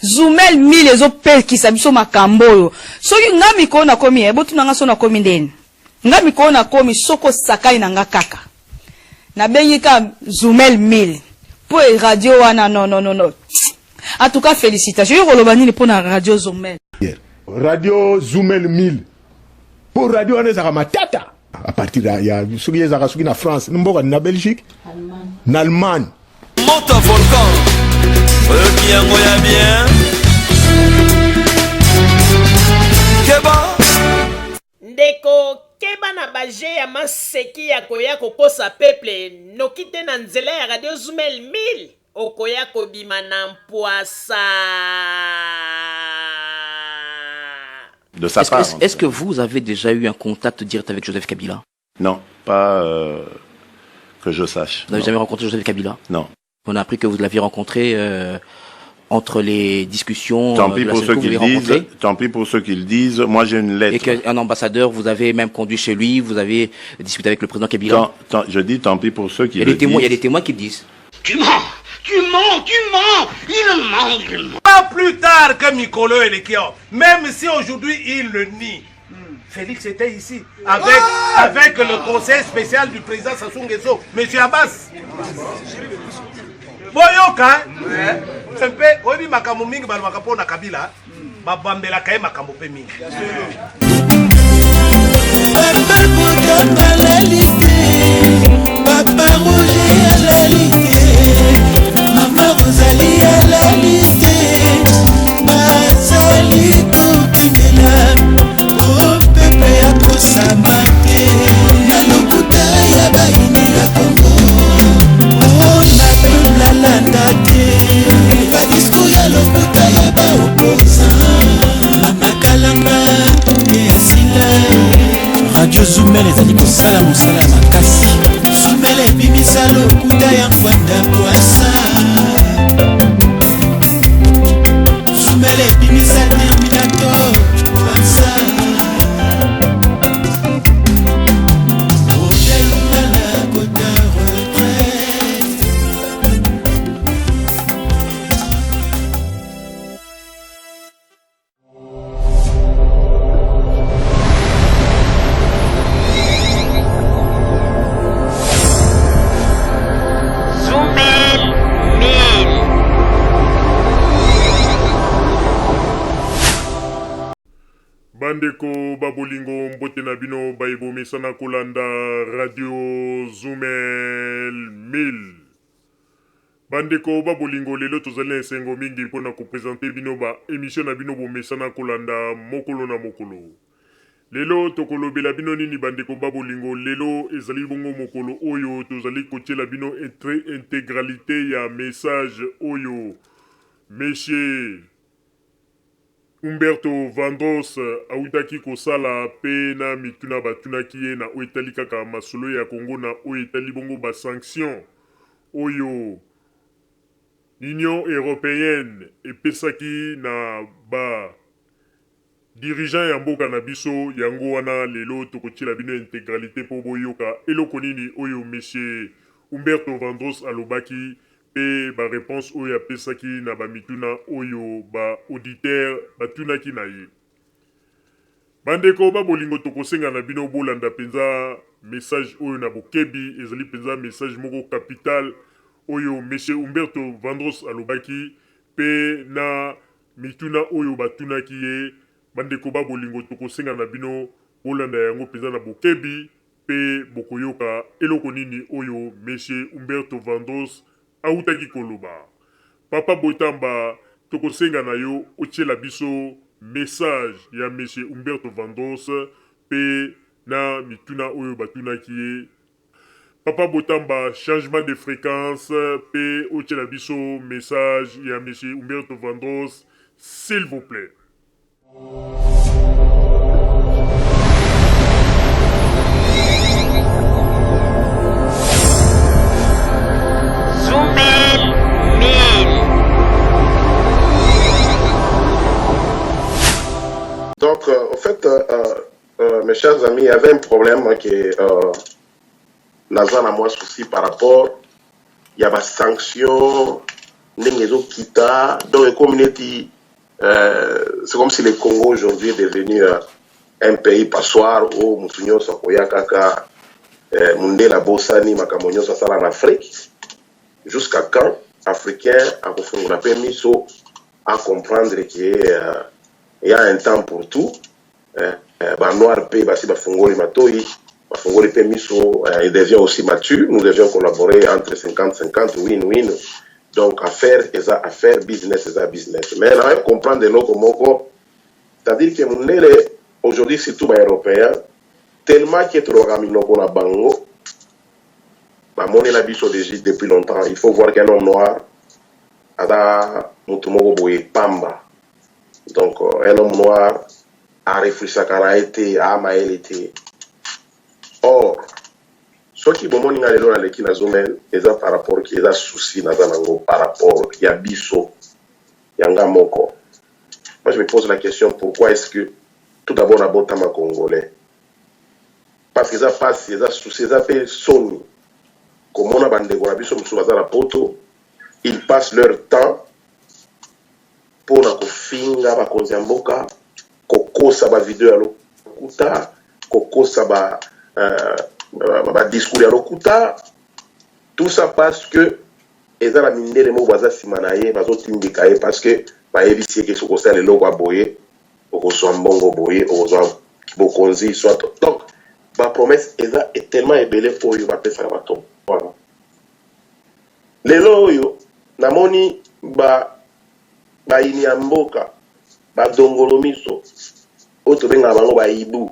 Zoumel 1000 ezopel ki sabiso makambo yo. Soki ngami ko na komi botu nanga so na komi ndeni. Ngami ko na komi soko sakai na nga kaka. Na bengi ka Zoumel 1000. Po radio wana non. En tout cas félicitations. Yo kolobani pour na radio Zoumel. Radio Zoumel 1000. Pour radio wana za matata. À partir de il y a soki ezaka soki na France, mboka na Belgique, en Allemagne. Monte un volcan. Qui a moyen bien. Keba. Ndeko keba na baje ya maseki ya koya kokosa peuple nokite na nzela ya radio Zoumel 1000 okoya kobima na mpoasa. De sa part. Est-ce que vous avez déjà eu un contact direct avec Joseph Kabila? Non, pas que je sache. Vous n'avez jamais rencontré Joseph Kabila? Non. On a appris que vous l'aviez rencontré entre les discussions. Tant pis pour ceux qui le disent. Tant pis pour ceux qui le disent. Moi, j'ai une lettre. Et qu'un ambassadeur, vous avez même conduit chez lui, vous avez discuté avec le président Kabila. Je dis tant pis pour ceux qui le disent. Il y a des témoins qui le disent. Tu mens. Il ment. Pas plus tard que Mikolo et Lekio, même si aujourd'hui il le nie. Félix était ici avec le conseil spécial du président Sassou Nguesso, M. Abbas. Boyoka, c'est un peu, on dit makambo mingi bal makapo na Kabila, babambela kaye makambo pe mingi. Papa Boudamba à la liste, Papa Roger à la liste, Maman Rosalie à la liste, Basali Koukindela, oh peuple ya kosamate, na lokuta ya baini ya Kongo, oh na peuple alanda te, ba discours ya lokuta ya ba opposant, Mama Kalamba esila, Radio Zoumel ezali kosala mosala makasi, Zoumel ebimisa lokuta ya Kwanda Bwasa, Zoumel ebimisa Terminator Bwasa, Roger Lungala kota retraite. Bandeko babolingo mbote na bino baibomesana kolanda Radio Zoumel 1000. Bandeko babolingo lelo tozali na esengo mingi mpona kopresente bino ba émission na bino bomesana kolanda mokolo na mokolo. Lelo tokolobela bino nini bandeko babolingo lelo ezali bongo mokolo oyo tozali kotiela bino intégralité ya message oyo Monsieur Humberto Vandross autaki kosala pe na mituna batunaki ye na oyo etali kaka masolo ya Kongo na oyo etali bongo ba sanction oyo Union Européenne epesaki na ba dirigeant ya mboka na biso yango wana lelo tokotiela bino intégralité po boyoka eloko nini oyo Monsieur Humberto Vandross alobaki pe ba réponse oyo apesaki na ba mituna oyo ba auditeur batunaki na ye. Bandeko babolingo tokosenga na bino bolanda penza message oyo na bokebi ezali penza message moko capital oyo Monsieur Humberto Vandross alobaki pe na mituna oyo batunaki ye. Bandeko babolingo tokosenga na bino bolanda yango penza na bokebi pe bokoyoka eloko nini oyo Monsieur Humberto Vandross autaki koloba. Papa Botamba tokosenga na yo otiela biso message ya Monsieur Humberto Vandross pe na mituna oyo batunaki ye. Papa Botamba changement de fréquence pe otiela biso message ya Monsieur Humberto Vandross s'il vous plaît. Donc, en fait, mes chers amis, il y avait un problème que l'argent a moins souci par rapport, il y a des sanctions Nengezo Kita, dans les communautés, c'est comme si le Congo aujourd'hui est devenu un pays passoire où Moutounyo Sakoya Kaka, Mundela Bossani, Makamonyo Sasala en Afrique. Jusqu'à quand Africains a permis à comprendre qu'il y a un temps pour tout. Noir P, Basi Bafungoli Matoi, Bafungoli Pemiso, il devient aussi mature. Nous devions collaborer entre 50-50, win-win. Donc, affaire, business, business. Mais là, comprendre de l'autre mot, c'est-à-dire que nous, aujourd'hui, surtout les Européens, tellement qu'il y a trop de bango, on est la biche depuis longtemps. Il faut voir qu'un homme noir a pamba. Donc, un homme noir a réfléchi à Karaïté, à Maëlité. Or, ce qui est bon, il y a des gens qui ont par rapport qui ont souci par rapport il y a biso, il y a moko. Moi, je me pose la question pourquoi est-ce que tout d'abord la botama congolais, parce qu'ils ont passé, ils ont souci, ils ont fait son. Comme on a bandé pour la biso, la poto, ils passent leur temps pour la kofinga, la konziamboka, koko saba vidéo à l'okuta, koko saba discours à l'okuta. Tout ça parce que ils ont la mine les mots baza simanaye, bazo tindikaye parce que ba ebisi ke soko sale logo aboye, oko so mbongo boye, oko so bokonzi soit. Donc ba promesse est tellement ébélée pour yo ba pesa ba to. Voilà. Lelo yo namoni ba inyamboka ba dongolomiso auto benga bango ba ibu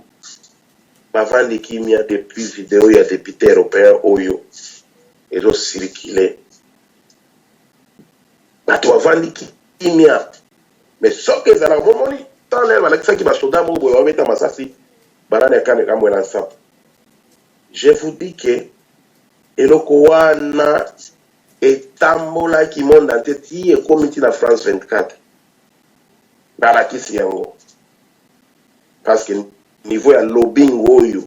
ba vandi kimia depuis vidéo ya député européen oyo ezo circuler ba to vandi kimia mais ce que ça la momoni tant l'air avec ça qui va soda mo boyo meta masasi barana kane kamwe na sa. Je vous dis que eloko wana etambola ki monde entier ti e comité na France 24 dans kisi yango parce que niveau ya lobbying oyo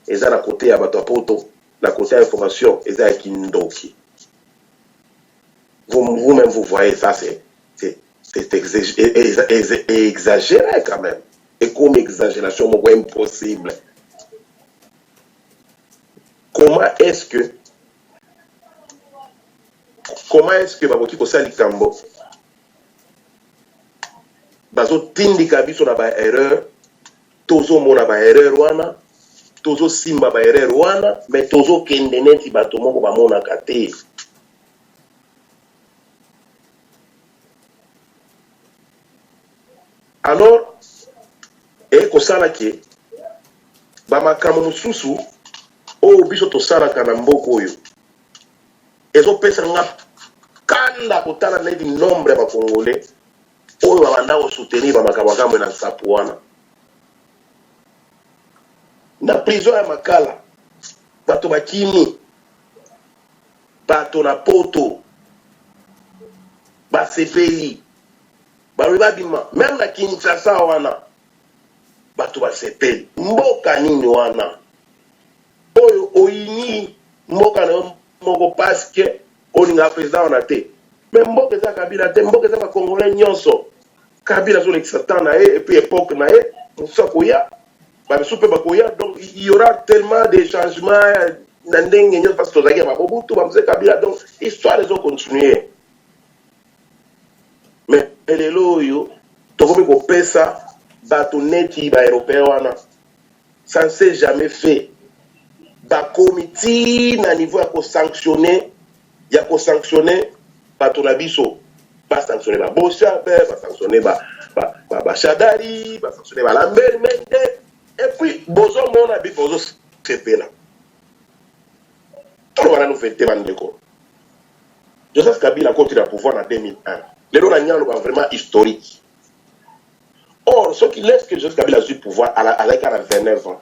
eza na côté ya bato poto na côté ya information eza ki ndoki vous-même vous voyez ça c'est exagéré quand même et comme exagération moko impossible. Comment est-ce que baboti kosali kambo bazo tindika biso na ba erreur tozo mona ba erreur wana tozo simba ba erreur wana mais tozo kende neti bato moko ba mona kate. Alors et kosala ke ba makambo mususu o biso tosala kana mboko oyo ezo pesa nga kanda kotala na di nombre ya bakongolais oyo babanda kosoutenir bamakambo na nsapu wana na prison ya Makala bato bakimi bato na poto basepeli balobi babima même na Kinshasa wana bato basepeli mboka nini wana oyo oyini mboka na moko parce que olinga président on a te mais mboka eza Kabila te mboka eza ba congolais nyonso Kabila zo l'existant na et puis époque na musakoya ba soupe bakoya donc il y aura tellement de changements na ndenge nyonso parce que tozaki ba Mobutu ba mzee Kabila donc histoire les ont continuer mais elelo yo tokomi ko pesa bato neti ba européen wana ça ne s'est jamais fait. Ba comité na niveau ya ko sanctionner bato na biso ba sanctionner ba Bosha ba sanctionner ba Shadari ba sanctionner ba Lambert Mende et puis bozo mona bi bozo sepela tout le monde nous fait bandeko Joseph Kabila continue à pouvoir en 2001 les gens n'ont pas vraiment historique. Or ce qui laisse que Joseph Kabila a eu pouvoir à 29 ans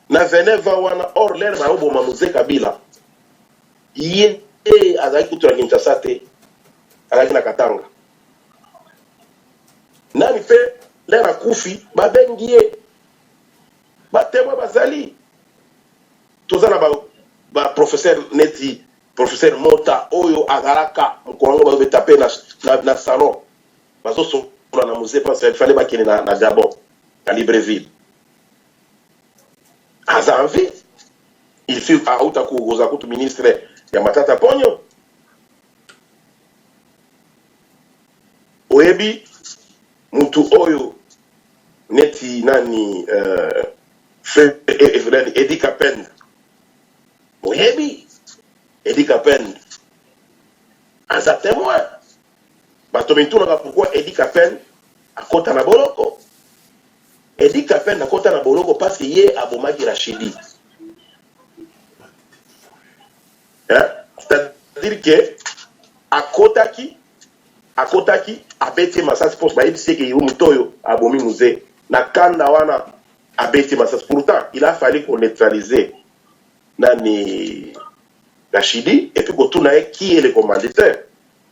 na 29 ans wana or l'air ba oboma mzee Kabila yé azaki kutu na Kinshasa te azaki na Katanga nani pe l'air akufi babengi ye batemwa bazali tozana ba professeur neti professeur Mota oyo agaraka mkongo ba taper na salon bazo so na musée parce qu'il fallait bakene na Gabon à Libreville aza envie il fut à Outakou gozaku ministre ya Matata Ponyo oyebi mutu oyo neti nani Edi Kapen oyebi Edi Kapen aza témoin bato mituna pourquoi Edi Kapen akota na boloko Edi Kapen akota na boloko parce que ye abomaki Rachidi c'est-à-dire que akotaki abeti masasi pour bayebi c'est que yo mutoyo abomi musée na kanda wana abeti masasi pourtant il a fallu qu'on neutraliser nani Rachidi et puis kotuna qui est le commanditaire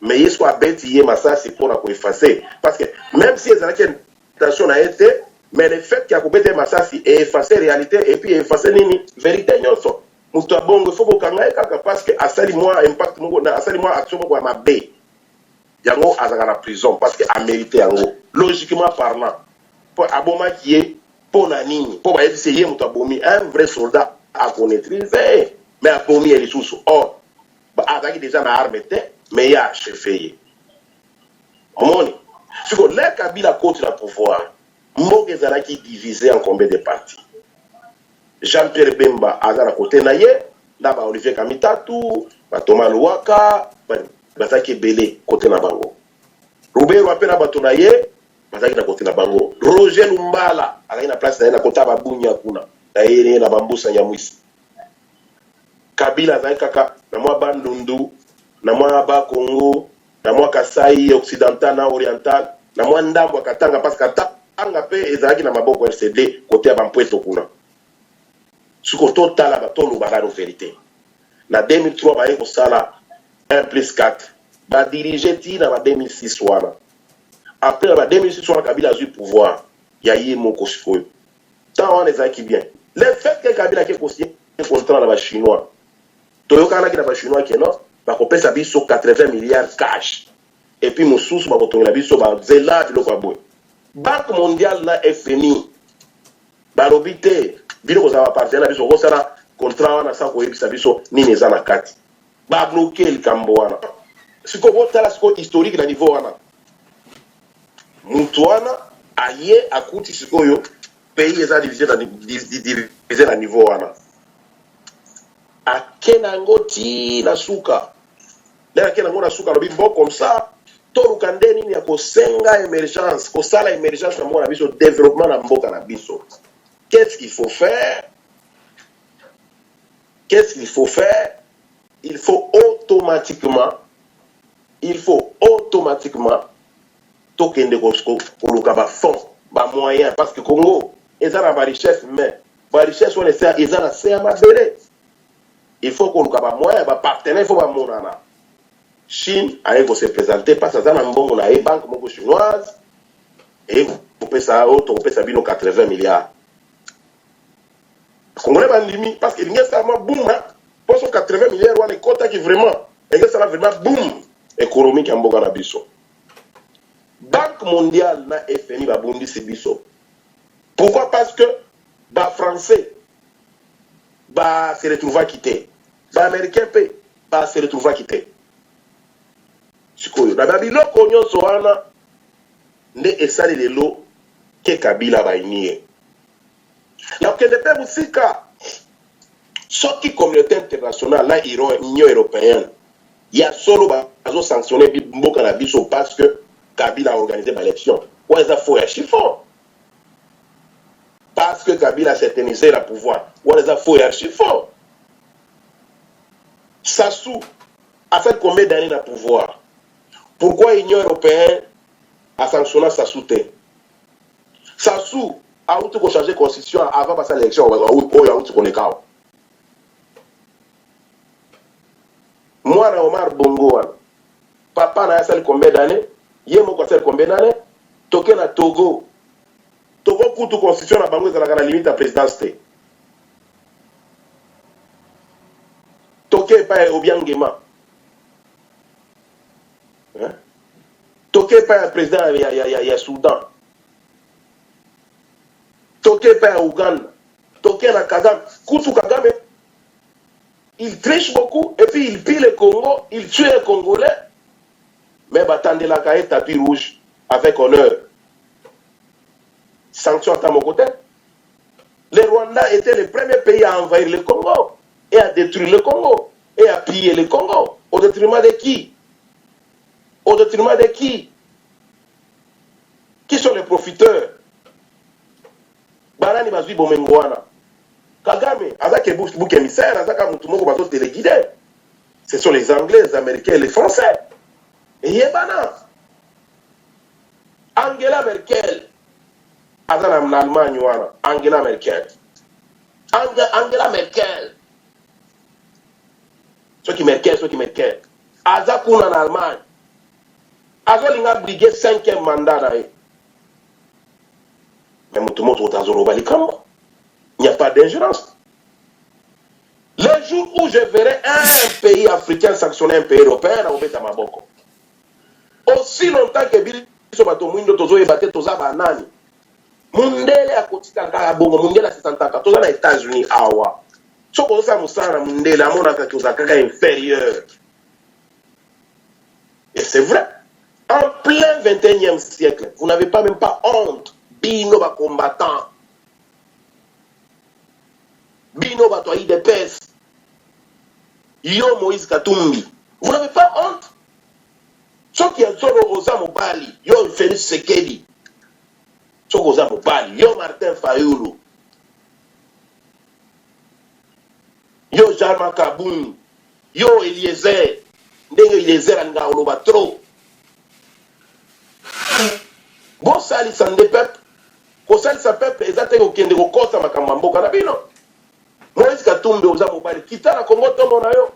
mais il soit abeti ye masasi pour la effacer parce que même si ezalaki intention a été mais le fait qu'il y a kobete masasi et effacer réalité et puis effacer nini vérité nyonso mutu abongo faut kokanga kaka parce que asali moi impact moko na asali moi action moko ya mabe yango azaka na prison parce que a mérité yango logiquement parlant pour aboma qui est pour na nini pour ba yebise ye mutu abomi un vrai soldat a connaître mais abomi eli susu or ba azaki déjà na arme te mais ya chefeye omoni siko le Kabila contre la pouvoir mboka ezalaki divisé en combien de parties Jean-Pierre Bemba aza na côté na ye na ba Olivier Kamitatu ba Thomas Luwaka bazaki belé côté na bango Robert ape na bato na ye bazaki na côté na bango Roger Lumbala azaki na place na ye na côté ba Bunya kuna na ye na bambusa Nyamwisi Kabila azaki kaka na mwa Bandundu na mwa ba Congo na mwa Kasai occidental na oriental na mwa ndambo Katanga parce que Katanga pe ezalaki na maboko RCD côté ya Bampweto kuna suko total ba tolo ba la vérité na 2003 ba yeko sala 1+4 ba diriger ti na 2006 wana après ba 2006 wana Kabila a eu pouvoir ya yé moko sikoyo tant on ezaki bien le fait que Kabila ke consigné contrat na ba chinois toyokana ki na ba chinois ke non ba kopesa biso 80 milliards cash et puis mosusu ba kotongela biso ba zela biloko aboy Banque mondiale na FMI ba lobité biloko za ba partenaire biso ko sala contrat wana sa ko yebisa biso nini eza na kati ba bloquer le kambo wana siko botala siko historique na niveau wana mutu wana aye akuti sikoyo pays eza divisé na niveau wana akena ngoti na suka lera kena ngona suka lobi bon comme ça toluka nde nini ya kosenga émergence kosala émergence na mona biso développement na mboka na biso qu'est-ce qu'il faut faire il faut automatiquement tokende koluka ba fonds ba moyens parce que Congo eza na ba richesse mais ba richesse on eza na se mabele il faut koluka ba moyens ba partenaires il faut ba monana Chine a se présenter parce que ça na mbongo na banque moko chinoise et vous pouvez ça bino 80 milliards Congolais bandimi parce que il y a ça boum pour 80 milliards on est quota qui vraiment et ça là vraiment boum économique en mboka na biso Banque mondiale na FMI ba bondi se biso pourquoi parce que ba français ba se retrouva quitter ba américain pe ba se retrouva quitter sikoyo na babiloko nyonso wana nde esali lelo ke Kabila bainiye na okende pe musika soki communauté internationale na Union européenne ya solo bazo sanctionner mboka na biso parce que Kabila a organisé l'élection ou eza faux ya chiffon parce que Kabila a certainisé le pouvoir ou eza faux ya chiffon Sassou a fait combien d'années dans le pouvoir? Pourquoi l'Union européenne a sanctionné Sassou? Sassou a changé la constitution avant de passer l'élection. Moi, Omar Bongo, papa n'a pas combien d'années? Yemo a combien d'années? Toké na Togo. Togo kutu constitution na bango ezalaka na limite ya présidence te. toke pa Obiangema. Hein? Toke pa président ya Soudan. Toke pa Ouganda. Toke na Kagame. Koutou Kagame, il triche beaucoup et puis il pille le Congo, il tue les Congolais. Mais attendez la cahier tapis rouge avec honneur. Sanction à mon côté. Le Rwanda était le premier pays à envahir le Congo et à détruire le Congo et à piller le Congo. Au détriment de qui? Au détriment de qui? Qui sont les profiteurs? Banani bazui bomengwana. Kagame, azake bouc émissaire, azaka mutumoko bazo téléguidé. Ce sont les Anglais, les Américains et les Français. Et yebana. Angela Merkel. Azana l'Allemagne wana. Angela Merkel. Angela Merkel. Ceux qui Merkel. Azakuna en Allemagne. Azolinga briguer 5e mandat d'ailleurs. Mais mutumoto tazoro balikamba. Il n'y a pas d'ingérence. Le jour où je verrai un pays africain sanctionner un pays européen, on va mettre à ma boko. Aussi longtemps que biso bato mwindo tozo ebate toza banani. Mundele akotika kaka bongo, mundele asitantaka toza na États-Unis awa. Soko sa musana mundele amona toza kaka inférieur. Et c'est vrai. En plein 21e siècle, vous n'avez pas même pas honte. Bino ba combattant. Bino ba toi de pes. Yo Moïse Katumbi. Vous n'avez pas honte. Ceux qui ont Oza Mobali, yo Félix Sekedi. Ceux qui ont Mobali, yo Martin Fayoulou. Yo Jarma Kaboun. Yo Eliezer. Ndenge Eliezer anga oloba trop. Bon sali sande peuple. Ko sali sa peuple ezate ko kende ko kosa makamba mboka na bino. Moïse Katumbi Oza Mobali kita na Kongo tombo na yo.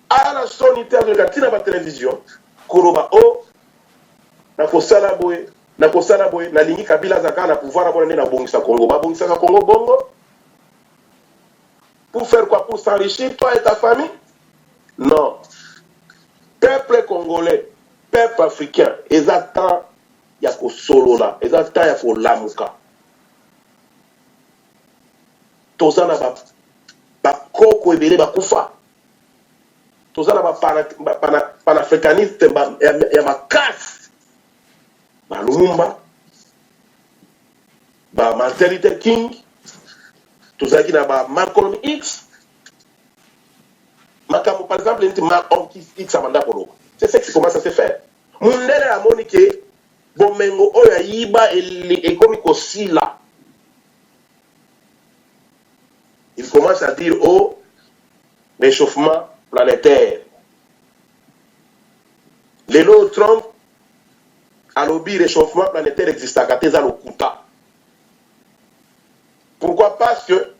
Ala sonité avec la tina ba télévision koroba o na kosala boye na lingi Kabila zaka na pouvoir abona na bongisa Congo ba bongisa ka Congo bongo pour faire quoi? Pour s'enrichir toi et ta famille? Non. Peuple congolais, peuple africain, ezata ya ko solo la, ezata ya ko lamuka. Tozana ba koko ebele ba kufa. Tozana ba panafricaniste ya makasi. Ba Lumumba. Ba Martin Luther King. Tozaki na ba Malcolm X. Makamo par exemple, nti Malcolm X amanda kolo. C'est ça qui commence à se faire. Mundele a monike bomengo oya yiba et comme kosila. Il commence à dire oh réchauffement planétaire. Lelo Trump a lobby réchauffement planétaire existe à Kateza Lokuta. Pourquoi? Parce que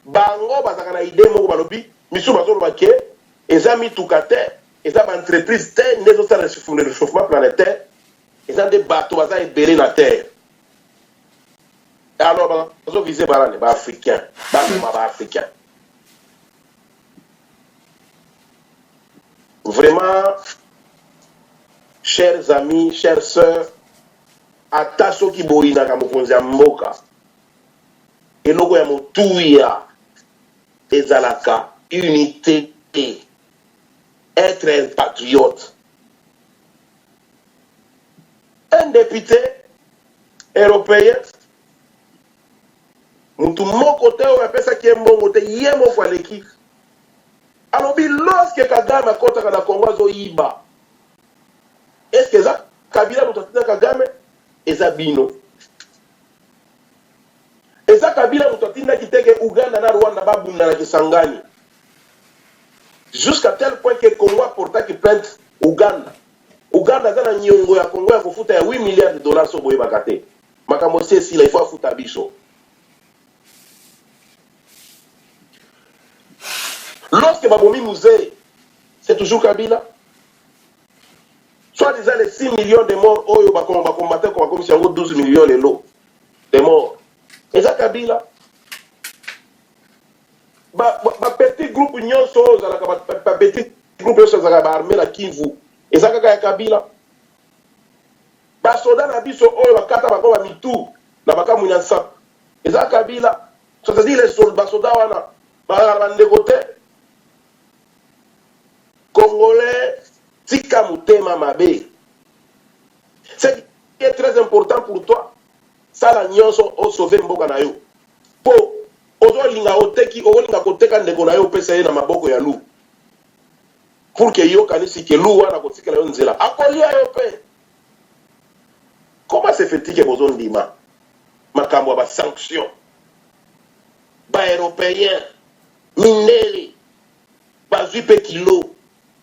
bango bazakana idée moko ba lobby misu bazolo ba ke ezami tukate ezaba entreprise te nezo sa le réchauffement planétaire ezande bateau baza ebele na terre. Alors bazo viser balane ba africain ba africain. Vraiment, chers amis, chères sœurs, ataso ki boina ka mokonzi ya mboka. Eloko ya motuya ezalaka unité, être un patriote. Un député européen, mutu moko te o apesa ki mbongo te ye moko aleki. Alors, lorsque Kagame a contre la Congo Zoïba, est-ce que ça, Kabila nous a Kagame, et ça bino. Et ça, Kabila nous a dit que Ouganda na Rwanda babunda na Kisangani. Jusqu'à tel point que Congo a porté qui plainte Ouganda. Ouganda a dit que Congo a foutu $8 milliards sur Boye Bakate. Makamose si il faut foutre à biso. Lorsque Babomi Mouzé, c'est toujours Kabila. Soit disant les 6 millions de morts, Oyo combattre comme si on a 12 millions de morts. Et ça Kabila. petit groupe nyonso za petit groupe nyonso za ba armée la Kivu ezaka ya Kabila ba soda na biso oyo bakata bako ba mitu na bakamu nya nsa ezaka Kabila so ça dit les soldats wana ba ndégoté Congolais tika mutema mabe. Ce qui est très important pour toi, ça la nyonso o sauver mboka na yo. Po ozolinga oteki ozolinga koteka ndeko na yo pesa ye na maboko ya lu. Pour que yo kanisi ke lu wana kotika yo nzela. Akolia yo pe. Comment se fait-il que bozo ndima makambo ba sanction ba européen mineri bazui pe kilo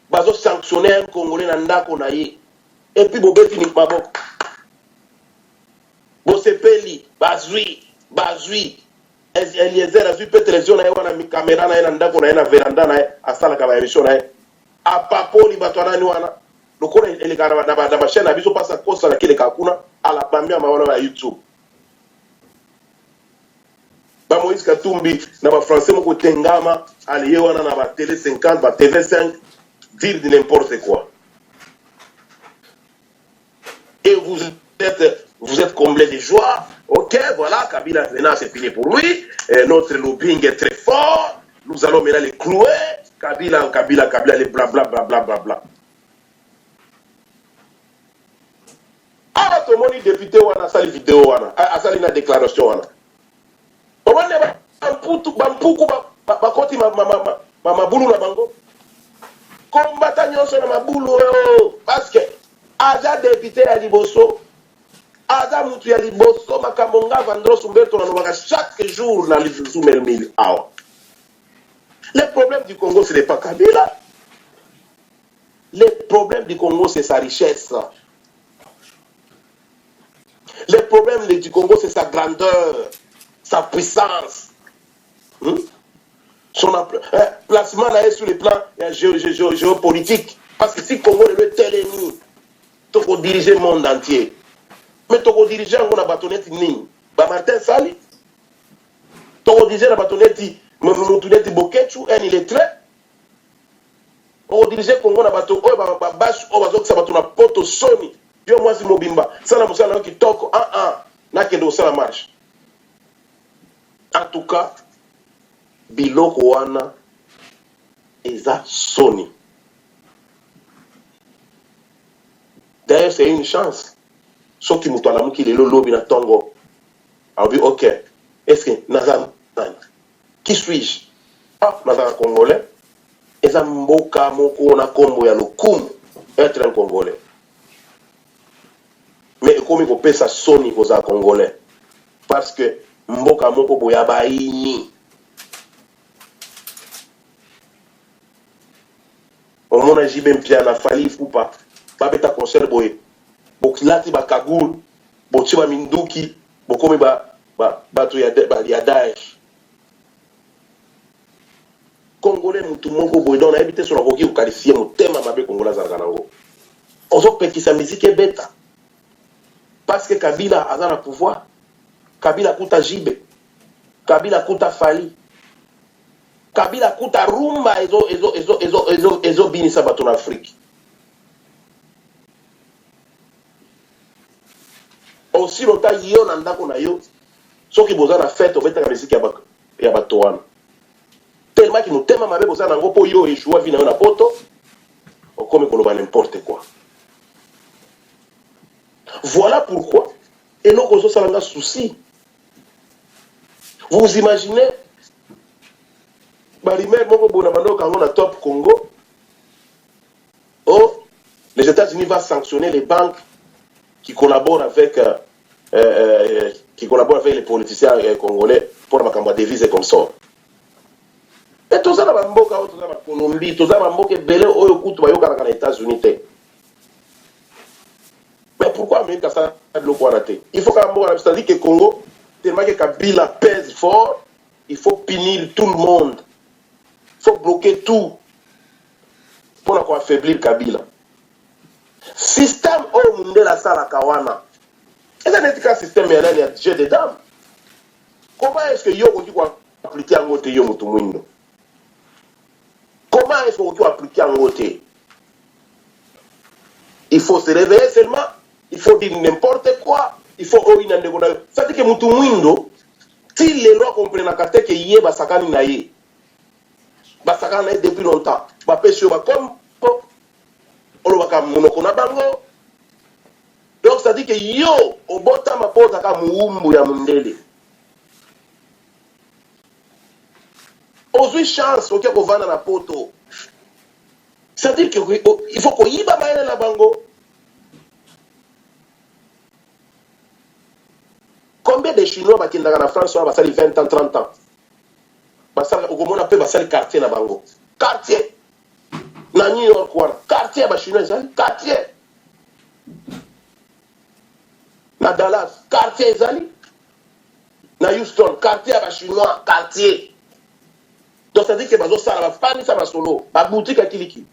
bazo sanctionner un Congolais na ndako na ye et puis bobeti ni maboko bosepeli bazui Eliezer azui pe télévision na ye wana mi caméra na ye na ndako na ye na veranda na ye asala ka ba émission na ye apapoli bato nani wana lokola eleka na ba chaîne na biso pasa kosa na kile kakuna ala bambia mawana ya YouTube ba Moïse Katumbi na ba français moko tengama aliye wana na ba télé 50 ba TV 5 dire de n'importe quoi. Et vous êtes comblés de joie. Ok, voilà, Kabila maintenant c'est fini pour lui. Et notre lobbying est très fort. Nous allons maintenant les clouer. Kabila, les blablabla. Ah, tout le monde député wana sali vidéo wana, sali na déclaration wana. Omane bampuku bakoti mabulu na bango. Combattant nyonso na mabulu parce que aza député ya liboso aza mutu ya liboso makambo nga Vandros Umberto na chaque jour na Zoumel Mil awa. Le problème du Congo ce n'est pas Kabila. Le problème du Congo c'est sa richesse. Le problème du Congo c'est sa grandeur, sa puissance. Son placement sur le plan géopolitique. Parce que si le Congo est tel ennemi, tu peux diriger le monde entier. Mais tu peux diriger un bâtonnette ni Martin Sali. Tu peux diriger la bâtonnette Moutounette Bokechu, un illettré. Tu peux diriger le Congo na bato oyo babash oyo bazokisa bato na poto soni. Yo mwasi mobimba. Sana musala ki toko na kendo sala marche. En tout cas, biloko wana eza soni. D'ailleurs, c'est une chance. Sauf que mutu alamuki lelo lobi na tongo. Alors dit, ok, est-ce que naza qui suis-je? Ah, naza Congolais. Eza mboka moko na kombo ya lokumu être un Congolais. Mais comme il peut ça soni koza Congolais. Parce que mboka moko boya baini. Au moins, j'ai bien piano, fali ou pas. Babeta concert boy. Bokilati ba kagul, bochiba minduki, bokomi batu ya Daesh. Congolais mutu moko boy don na habité sur la roki ou qualifier mutema mabe Congolais za kanango. Ozo pekisa musique beta. Parce que Kabila a dans le pouvoir. Kabila kuta jibe. Kabila kuta fali. Kabila kuta rumba ezo binisa bato na Afrique. Aussi longtemps yo na ndako na yo soki boza na fête obetaka musique ya bato wana. Tellement ki mutema mabe boza nango po yo ejua vina na poto okome koloba n'importe quoi. Voilà pourquoi et non kozo salanga souci. Vous imaginez Barimé moko bona bando kango na top Congo. Oh, les États-Unis vont sanctionner les banques qui collaborent avec les politiciens congolais pour makambo devises comme ça. Et tout ça na mboka tout ça na Colombie, tout ça na mboka belé oyo kutu bayoka na États-Unis té. Mais pourquoi Amérique ça de l'eau raté? Il faut qu'à mboka c'est-à-dire que Congo tellement que Kabila pèse fort, il faut punir tout le monde. Il faut bloquer tout pour affaiblir Kabila. Système au monde la sala kawana. Et ça n'est qu'un système de jeu de dames. Comment est-ce que yo ko appliquer en côté yo mutu mwindo? Comment est-ce qu'on peut appliquer en côté? Il faut se réveiller seulement, il faut dire n'importe quoi, il faut oinande. Ça dit que mutu mwindo, si les lois comprennent que yé basakani na yé, basakani na yé depuis longtemps, ba pêche ba comme on va comme monokona bango. Donc ça dit que yo au bota ma pose ka muumbu ya mundele. Aujourd'hui chance ok ko vana na poto. Ça dit que il faut qu'on y va bailler la bango. Combien de Chinois qui sont en France sont 20 ans, 30 ans? On appelle le quartier na bango. Quartier. Na New York, quartier ba Chinois, quartier. Na Dallas, quartier ezali. Na Houston, quartier ba Chinois, quartier. Donc ça dit que bazo sala ba fami sa ba solo, ba boutique à kiliki.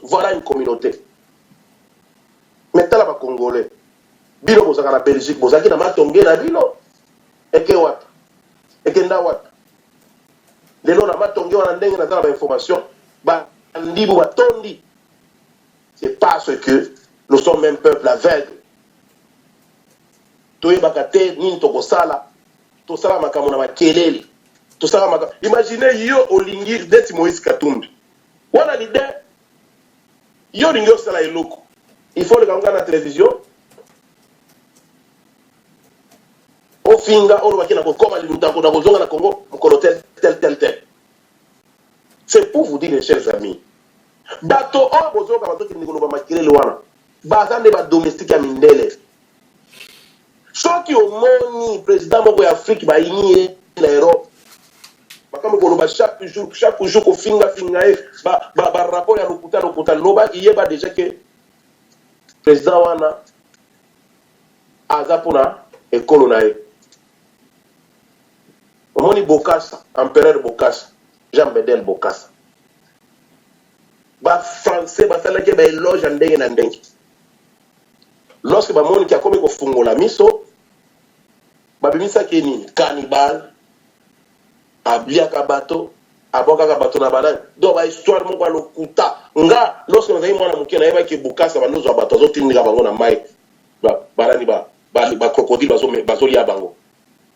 Voilà une communauté. Maintenant, les Congolais, bino bozaka na Belgique, bozaki na matonge na bino. Eke wat. Eke nda wat. Lelo na matonge wana ndenge na tala ba information, ba ndibu ba tondi. C'est parce que nous sommes un peuple aveugle. Toyebaka te nini tokosala, tosala makambo na makelele. Tosala makambo. Imaginez yo olingi deti Moïse Katumbi. Wana l'idée, yo ringo sala eloko. Il faut le ganga na télévision. Au finga, on va dire que comme il nous a besoin na Congo, tel. C'est pour vous dire, mes chers amis. Bato on besoin ka bato ki ngolo ba makirele wana. Bazande ba domestique ya mindele. Soki au moni président moko ya Afrique ba yini na Europe. Comme chaque jour qu'on finga rapport à l'hôpital loba il y a déjà que président wana azapuna ekolo na ye omoni Bokassa empereur Bokassa Jean Bedel Bokassa ba français basalaki ba éloge ndenge na ndenge lorsque ba moni ki akomi kofungola miso babimisaki nini cannibal abliaka bato abokaka bato na banani donc ba histoire moko ya lokuta nga lorsque nazali mwana moke nayebaki Bokassa bandozwa bato azotindika bango na mai banani ba crocodile bazolia bango.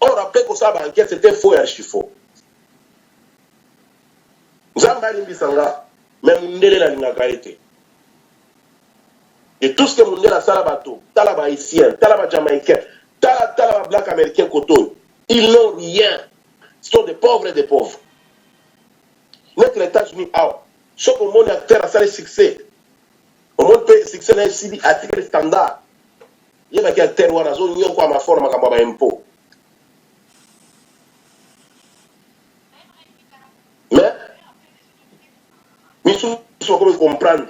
Or après kosala ba enquête c'était faux et archi faux. Nzambe alimbisa nga mais mundele nalingaka ete et tout ce que mundele asala bato tala ba haïtien tala ba jamaïcain tala ba black américain koto ils n'ont rien. Ce sont des pauvres et des pauvres. Notre États-Unis a ce que mon acteur a ça le succès. Au monde peut succès dans un article standard. Il y a des acteurs qui ont zone yon quoi ma forme comme ba impôt. Mais misu so comme comprendre.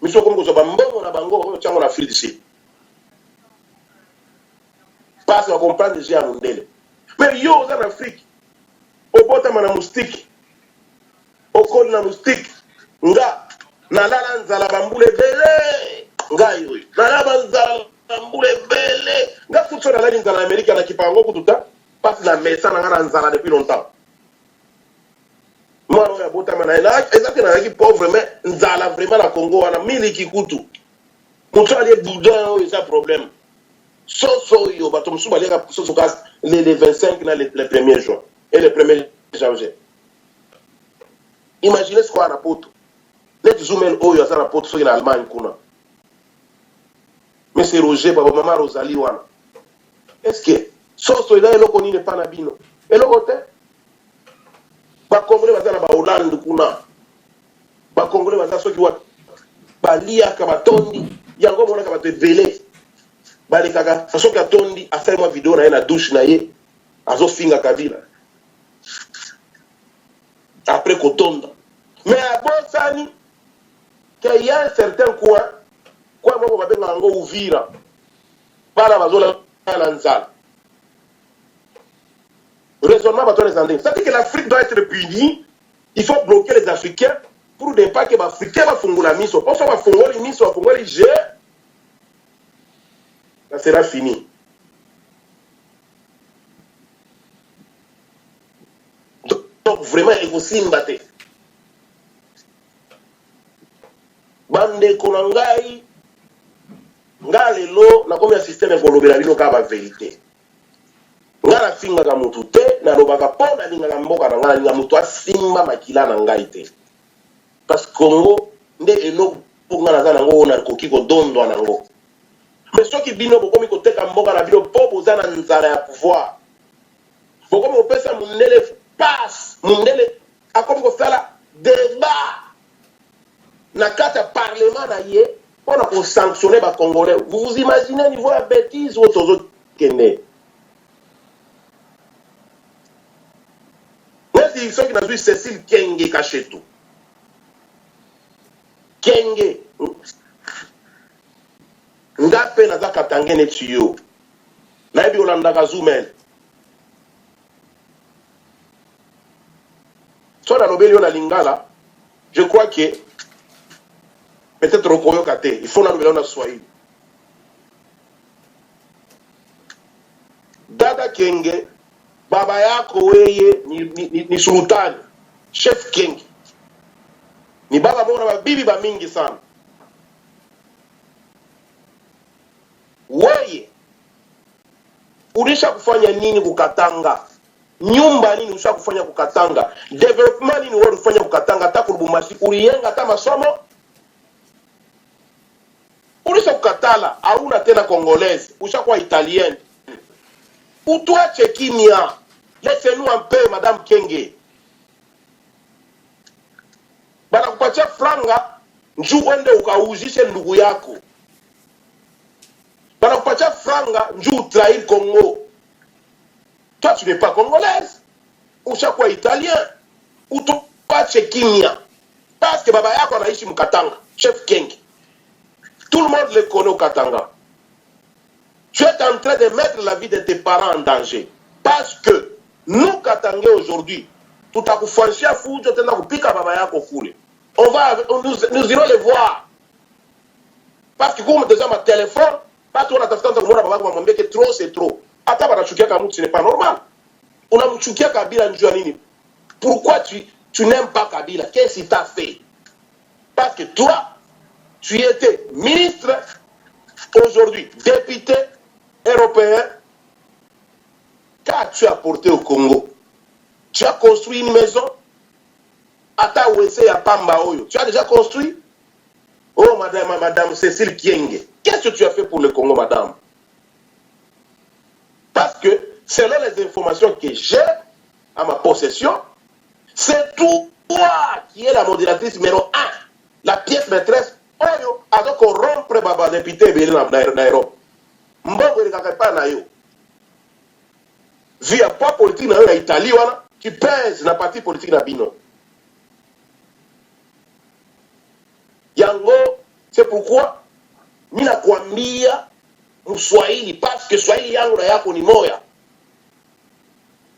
Misu comme ko ba mbongo na bango o chango na fil ici. Parce qu'on comprend déjà mon délai. Mais yo en Afrique, au bota mana moustique, au col na moustique, nga na lala nzala bambule bele, nga yo, na lala nzala bambule bele, nga futso na lala nzala Amérique na kipango kututa, parce la mesa na nga nzala depuis longtemps. Moi on ya bota mana na, exactement na ki pauvre mais nzala vraiment na Congo wana mili kikutu. Mutso ali boudin o ça problème. Soso yo bato msuba leka soso gas les 25 na les 1er juin et le 1er janvier. Imaginez ce qu'on a poto. Let Zumel oyo za poto so en Allemagne kuna. Mais c'est Roger baba mama Rosalie wana. Est-ce que soso ila eloko ni ne pas na bino? Eloko te. Ba Congolais bazana ba Hollande kuna. Ba Congolais bazana soki wa balia ka batondi yango mona ka bato vele. Bali kaka façon ka tondi a fait moi vidéo na douche na ye azo finga kabila après kotonda mais à Bosani qu'il y a un certain coin moi ba benga ngo Uvira bala bazola na nzala raisonnement bato les andins ça dit que l'Afrique doit être punie il faut bloquer les Africains pour ne pas que les Africains va fungula miso pour faire fungoli miso va fungoli je ça sera fini. Donc donc vraiment ekosimba te bandeko na ngai nga lelo nakomi ya systeme kolobela bino kaka baverité nga nafingaka mutu te nalobaka mpo nalingaka mboka na ngai nalinga mutu asimba makila na ngai te parce que Congo nde eloko mpo nga naza nango oyo nakoki kodondwa nango mais soki bino bokomi koteka mboka na bino mpo boza na nzala ya pouvoir bokomi kopesa mundele passe mundele akomi kosala débat na kati ya parlement na ye mpona kosanctionne bacongolais. Vous vous imaginez niveau ya bêtise oyo tozokende neti soki nazwi Cécile Kenge Kashetu Kenge nga mpe naza katange neti yo nayebi olandaka Zumel so nalobeli yo na Lingala je crois que peut-être okoyoka te il faut nalobela yo na Swahili. Dada Kenge baba yako weye ni sultani chef Kenge ni baba mona babibi ba mingi sana. Weye ulisha kufanya nini kukatanga? Nyumba nini ulisha kufanya kukatanga? Development nini wewe ulifanya kukatanga? Hata kulubumasi uliyenga hata masomo ulisha kukatala, hauna tena Congolaise, ushakuwa Italien. Utuache kimya. Laissez-nous un peu Madame Kenge. Banakupatia franga njoo uende ukaujishe ndugu yako. Banakupatia franga njoo trahir Congo. Toi tu n'es pas congolaise. Ushakuwa Italien. Utuache kimya. Parce que baba yako anaishi Mkatanga, chef Kenge. Tout le monde le connaît au Katanga. Tu es en train de mettre la vie de tes parents en danger. Parce que nous, Katangais, aujourd'hui, tout à coup, franchi à fou, nous irons les voir. Parce que comme déjà ma téléphone, pas tout le que trop c'est trop. Ce n'est pas normal. On a mouchoukia Kabila Njuanini. Pourquoi tu n'aimes pas Kabila? Qu'est-ce qu'il t'a fait? Parce que toi, tu étais ministre, aujourd'hui député européen. Qu'as-tu apporté au Congo? Tu as construit une maison. Ata Wese ya Pamba Oyo. Tu as déjà construit? Oh madame Cécile Kienge. Qu'est-ce que tu as fait pour le Congo, madame? Parce que selon les informations que j'ai à ma possession, c'est toi qui es la modératrice numéro 1, la pièce maîtresse. Oyo azo corrompre baba député beli na Europe. Mbongo elikaka pa na yo. Via pas politique na yo na Italie wana, tu pèses na parti politique na bino. Yango, c'est pourquoi nina kuambia Mswahili parce que Swahili yangu na yako ni moya.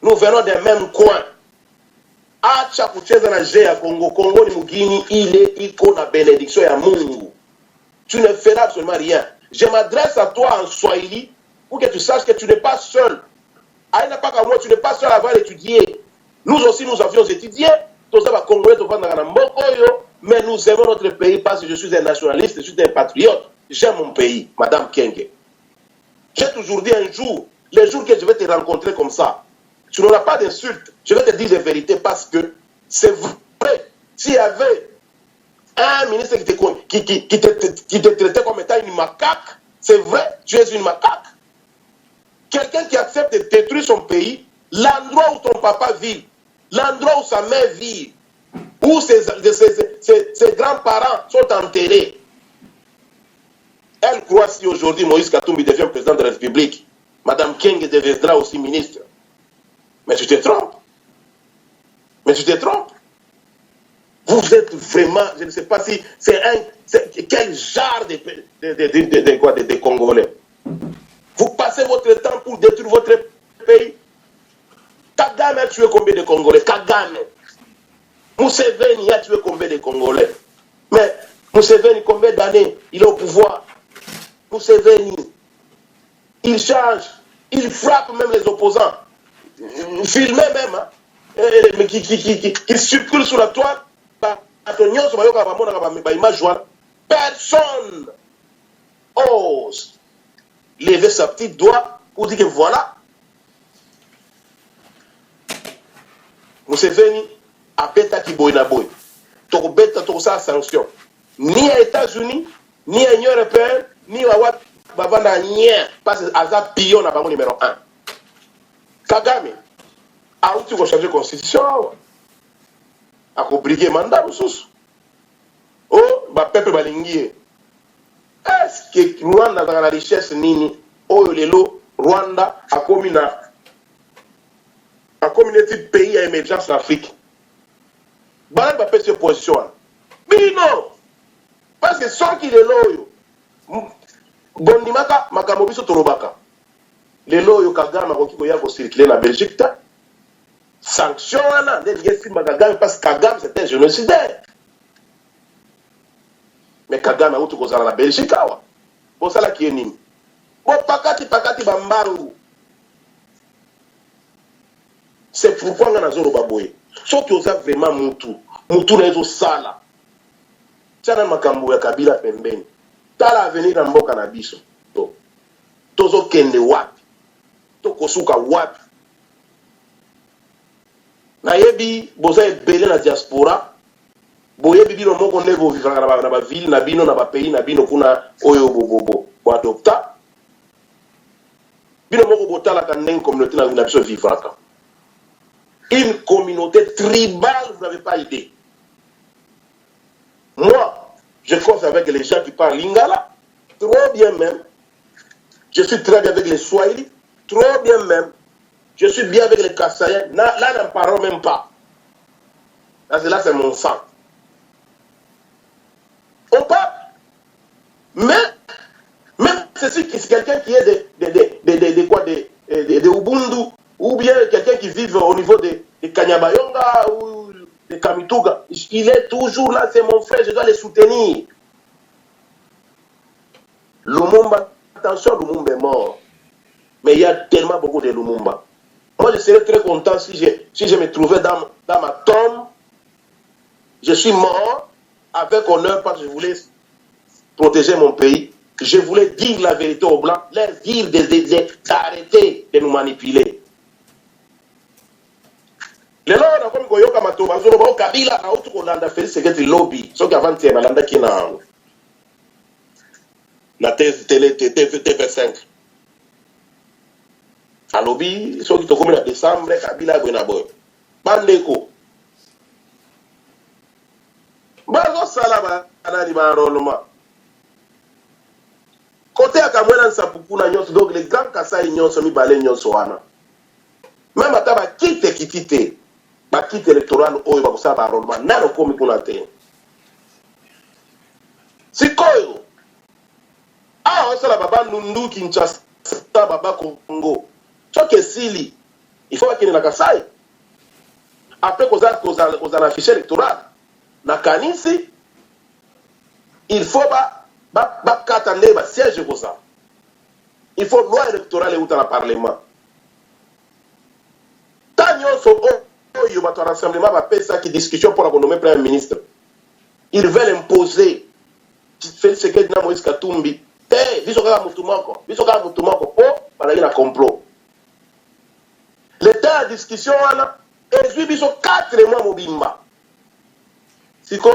Nous venons des mêmes coins. Acha kucheza na je ya Congo. Congo ni mugini ile iko na bénédiction ya Mungu. Tu ne feras absolument rien. Je m'adresse à toi en Swahili pour que tu saches que tu n'es pas seul. Aïna pas qu'à moi, tu n'es pas seul à avoir étudié. Nous aussi, nous avions étudié. Tous les Congolais, mais nous aimons notre pays parce que je suis un nationaliste, je suis un patriote. J'aime mon pays, Madame Kenge. J'ai toujours dit un jour, les jours que je vais te rencontrer comme ça, tu n'auras pas d'insultes. Je vais te dire la vérité parce que c'est vrai. S'il y avait un ministre qui te traitait comme étant une macaque, c'est vrai, tu es une macaque. Quelqu'un qui accepte de détruire son pays, l'endroit où ton papa vit, l'endroit où sa mère vit, où ses grands-parents sont enterrés. Elle croit si aujourd'hui Moïse Katumbi devient président de la République, Madame Kenge deviendra aussi ministre. Mais tu te trompes. Mais tu te trompes. Vous êtes vraiment, je ne sais pas si c'est quel genre de Congolais. Vous passez votre temps pour détruire votre pays. Kagame a tué combien de Congolais? Kagame. Museveni a tué combien de Congolais? Mais Museveni, combien d'années il est au pouvoir? Museveni, il change, il frappe même les opposants. Filmé même, hein? mais qui circulent sur la toile, personne ose lever sa petite doigt pour dire que voilà, Museveni a bêta qui boy na boy. Toko bêta toko sa sanction. Ni à États-Unis, ni à l'Union européenne, ni à Wat Bavanda Nien, parce que Aza Pion na bango numéro 1. Kagame a outil pour changer la constitution. A compliqué mandat sous. Oh, ba peuple balingi. Est-ce que Rwanda dans la richesse nini? Oh, lelo Rwanda a commis la communauté de pays à émergence d'Afrique. Bala va faire cette position. Mais non! Parce que sans qu'il est là, Bondimaka, Makamobiso Torobaka. Les loyaux Kagame, Kagame, a circulé la Belgique. Sanction, parce que Kagame, c'était un génocidaire. Mais Kagame a oublié la Belgique. Bon, ça là qui est nini. Bon, pakati bambangu. C'est pourquoi on a zoro baboye. Sauf que ça vraiment mutu na ezo sala. Tana makambo ya Kabila pembeni. Tala avenir na mboka na biso. Tozo kende wapi? Tokosuka wapi? Na yebi boza ebele na diaspora. Boyebi bino moko nevo vivanga na ba ville na bino na ba pays na bino kuna oyo bobobo bo adopta. Bino moko botala ka ndenge communauté na biso vivaka. Une communauté tribale, vous n'avez pas idée. Moi, je cause avec les gens qui parlent lingala, trop bien même. Je suis très bien avec les Swahili, trop bien même. Je suis bien avec les Kassaïens, là, n'en parlons même pas. Là, c'est mon sang. On parle. Mais, même c'est quelqu'un qui est de Ubundu, ou bien quelqu'un qui vit au niveau de Kanyabayonga ou de Kamituga, il est toujours là, c'est mon frère, je dois les soutenir. Lumumba, attention, Lumumba est mort. Mais il y a tellement beaucoup de Lumumba. Moi, je serais très content si je me trouvais dans ma tombe. Je suis mort avec honneur parce que je voulais protéger mon pays. Je voulais dire la vérité aux Blancs, leur dire d'arrêter de nous manipuler. Lelo na komi koyoka matoba zolo ba Kabila na utu ko landa Félix Seketi lobby so ki avant na landa ki na TV5 a lobby so ki to komi na décembre Kabila go na boy bandeko bazo sala ba anani ba roloma côté akamwela nsapukuna nyonso donc les grands Kasai nyonso mi balé nyonso wana même ataba kitite bakite électoral oyo bakosala barolema nano komi kuna te sikoyo awa osala baba nundu Kinshasa baba Congo soki esili il faut bakende na Kasai après kozala na fichier électoral na kanisi il faut bakata nde basiège kozala il faut loi électorale euta na parlement ta nyonso oyo bato rassemblement bapesa ki discussion pour la nommer premier ministre. Ils veulent imposer Félix Sekedi na Moïse Katumbi. Biso kaka mutu moko po balaki na complot. L'état de discussion wana ezwi biso 4 mois mobimba. Siko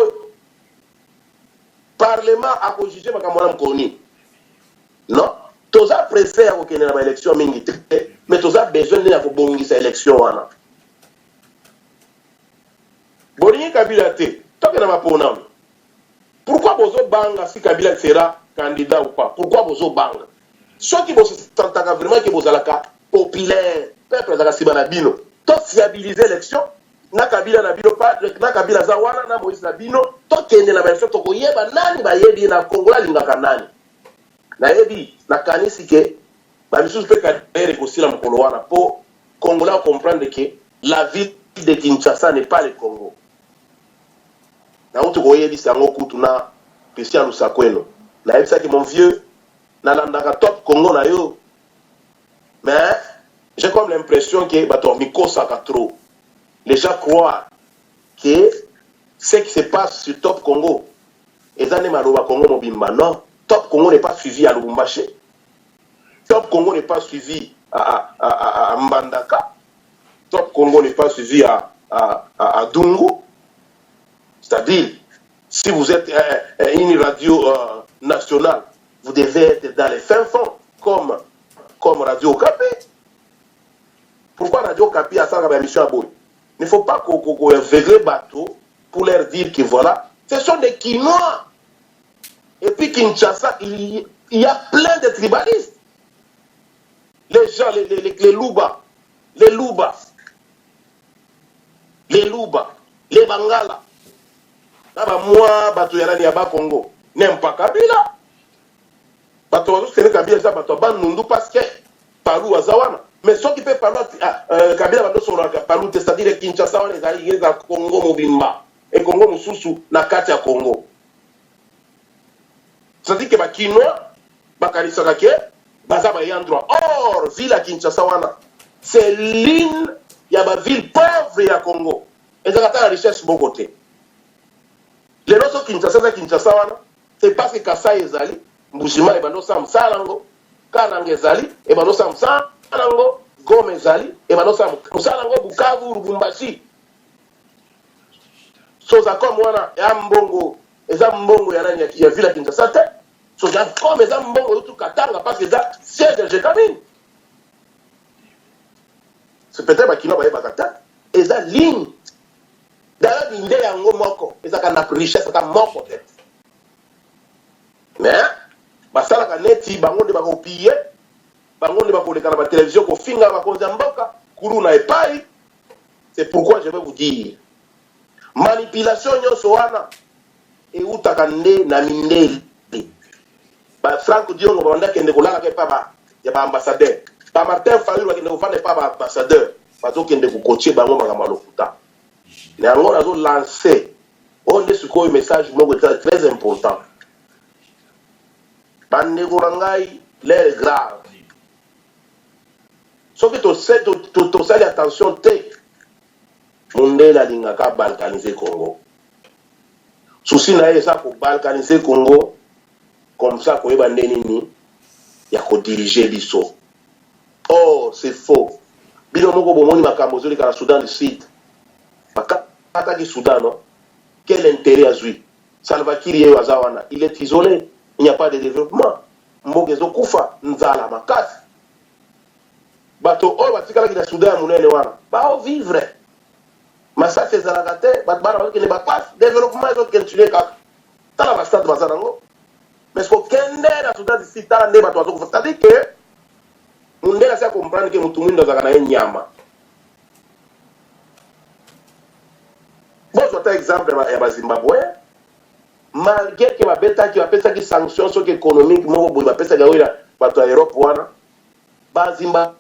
parlement a juger makambo na mkoni. Non, toza pressé ya kokende na ba élection mingi te, mais toza besoin de ya kobongisa élection wana. Bolingi Kabila te, toke na maponam. Pourquoi bozo banga si Kabila sera candidat ou pas? Pourquoi bozo banga? Ceux qui bozo sentaka vraiment que bozo alaka populaire, peuple zaka sibana bino, to fiabiliser l'élection, na Kabila na bino pas, na Kabila zawana na Moïse na bino, to kende na élection to koyeba nani ba yebi na Congo la lingaka nani. Na yebi na kanisi ke ba bisu pe kadere ko sila mkolo wana po Congolais comprendre que la ville de Kinshasa n'est pas le Congo. Na utu koyebi sango kutu na Christian Lusakweno. Na yebisa ki mon vieux na landaka top Congo na yo. Mais j'ai comme l'impression que bato mikosa ka trop. les gens croient que ce qui se passe sur Top Congo, et ça n'est pas Congo Mobimba. Non, Top Congo n'est pas suivi à Lubumbashi. Top Congo n'est pas suivi à Mbandaka. Top Congo n'est pas suivi à Dungu. C'est-à-dire, si vous êtes une radio nationale, vous devez être dans les fins fonds, comme Radio Okapi. Pourquoi Radio Okapi a sa mission à Boy? Il ne faut pas qu'on aveugle bateau pour leur dire que voilà, ce sont des Quinois. Et puis Kinshasa, il y a plein de tribalistes. Les gens, les Luba, les Bangala. Moi, bateau Yarani Yaba Congo, n'aime pas Kabila. Bateau Kabila, ça bateau Bandundu parce que Palou Azawana. Mais ceux qui peuvent parler Kabila bateau sur la Palou, c'est-à-dire Kinshasa, on est allé à Congo Mobimba et Congo Mususu, na Katia Congo. C'est-à-dire que les Kinois, Bakari Sarake, Bazaba Yandroa. Or, ville à Kinshasa, c'est l'une, il y a une ville pauvre à Congo. Et ça a la richesse de bon côté. Les autres Kinshasa, c'est parce que Kassai est allé, Mbushima et Bano Sam Salango, Kanang est allé, et Bano Sam Salango, Gome est allé, et Bano Sam Salango, Bukavu, Lubumbashi. Soza comme wana ya mbongo eza mbongo ya nani ya villa Kinshasa te soza comme eza mbongo tout Katanga parce que eza siège de Jekamine c'est peut-être ba kino ba bakata eza ligne dala binde yango moko eza kana richesse ta moko te mais basala ka neti bango de ba copier bango de ba koleka na ba télévision ko finga ba konza mboka kulu na epai. C'est pourquoi je vais vous dire manipulation nyonso wana eutaka nde na mindeli ba Franco Diongo banda kende kolala ke pa ya ba ambassadeur ba Martin Fayulu kende kofanda pa ba ambassadeur bazo kende ko coacher bango makama lokuta na ngo nazo lancer on est sur un message moko très important bande ko ngai l'air grave so que to sali attention te Mundela lingaka balkaniser Congo. Souci na ça pour balkaniser Congo comme ça ko yeba ndenini ya ko diriger biso. Oh, c'est faux. Bino moko bomoni makambo zoli kana Soudan du Sud. Makata ki Soudan non. Quel intérêt azui? Salva Kiir yeyo azawana, il est isolé, il n'y a pas de développement. Mbogezo kufa nzala makasi. Bato o batikala ki na Soudan munene wana. Ba vivre. Massacre des alagatés, batbara qui ne bat pas, développement est autre continuer car t'as la bastante basarango. Mais ce qu'on kende na Soudan d'ici t'as la neba toi donc c'est-à-dire que on est là comprendre que mutumu ndo zakana nyama. Bon soit exemple ya Zimbabwe malgré que ba beta qui va pesa qui sanctions sur économique mo bo ba pesa ga wira bato ya Europe wana ba Zimbabwe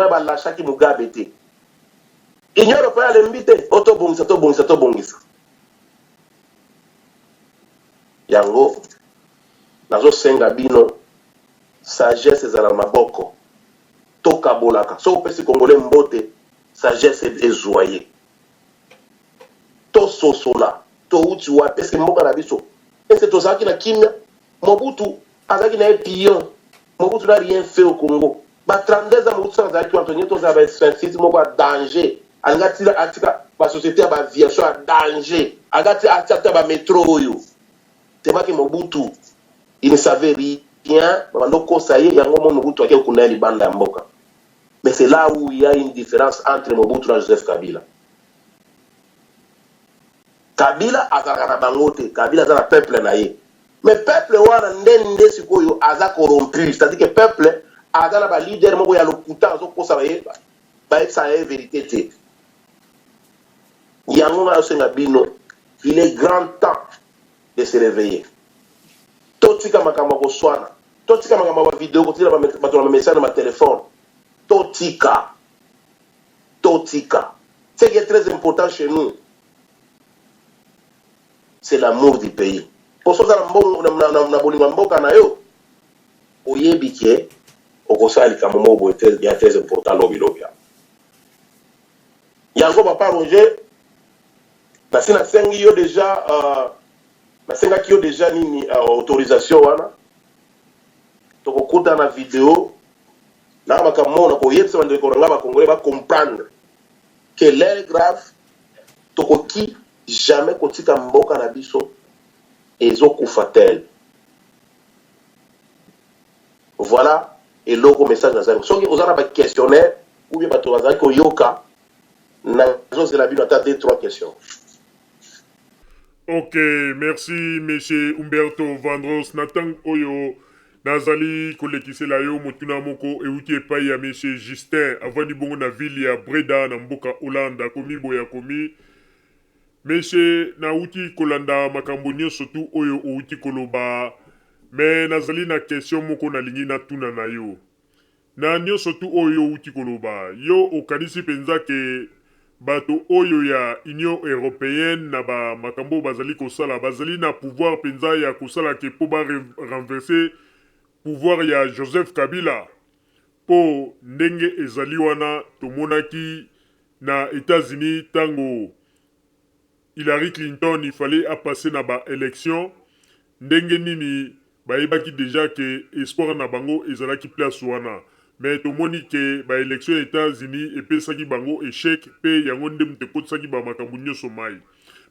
ba la shaki Mugabe te. Union européenne l'invite autobongisa. Yango, nazo senga bino, sagesse ezala maboko. Toka bolaka. So pesi congolais mbote, sagesse ezoyer. To sosola, to uti wa pesi mboka na biso. Ese to saki na kimia, Mobutu azaki na pion. Mobutu n'a rien fait au Congo. Ba 32 ans Mobutu azaki Antonio to za ba site moko danger. Algati atika ba société ba aviation a danger agati atika ba métro yo tellement que Mobutu il ne savait rien bando kosaye yango Mobutu akeko kuna libanda mboka mais c'est là où il y a une différence entre Mobutu et Joseph Kabila. Kabila azaka bangote Kabila azaka peuple na ye mais peuple wana ndende sikoyo aza corrompu c'est-à-dire que peuple azana ba leader moko ya lokuta zo kosa ba ça est vérité te. Yango senga bino, il est grand temps de se réveiller. Totika makama ko swana, totika makama ba vidéo ko tira ba message na téléphone. Totika. Ce qui est très important chez nous, c'est l'amour du pays. Pour ça na bolinga mboka na yo, oyebi ke okosali kama mo bo très important lobby. yango papa Roger nasi nasengi yo déjà nasengaki yo déjà nini autorisation wana tokokuta na vidéo na makambo na koyebisa bandeko na nga bakongole comprendre que l'heure est grave tokoki jamais kotika mboka na biso ezokufa tel. Voilà eloko message nazali soki ozana ba questionnaire ou bien bato bazali koyoka nazozela bino ata 2-3 questions. Ok, merci monsieur Humberto Vandros. Natang oyo nazali kolekisela yo motuna moko euti epai ya monsieur Justin avandi bongo na ville ya Breda na mboka Hollande komi boya komi monsieur na uti kolanda makambo nyonso tu oyo outi koloba mais nazali na question moko na lingi na tuna na yo na nyonso tu oyo outi koloba yo okanisi penza ke bato oyo ya Union Européenne na ba makambo bazali kosala bazali na pouvoir penza ya kosala ke po ba renverser pouvoir ya Joseph Kabila po ndenge ezali wana tomonaki na États-Unis tango Hillary Clinton il fallait a passer na ba élection ndenge nini bayebaki déjà ke espoir na bango ezalaki place wana mais tomoni ke ba élection États-Unis epesaki bango échec pe yango nde mutekotisaki ba makambo nyonso mai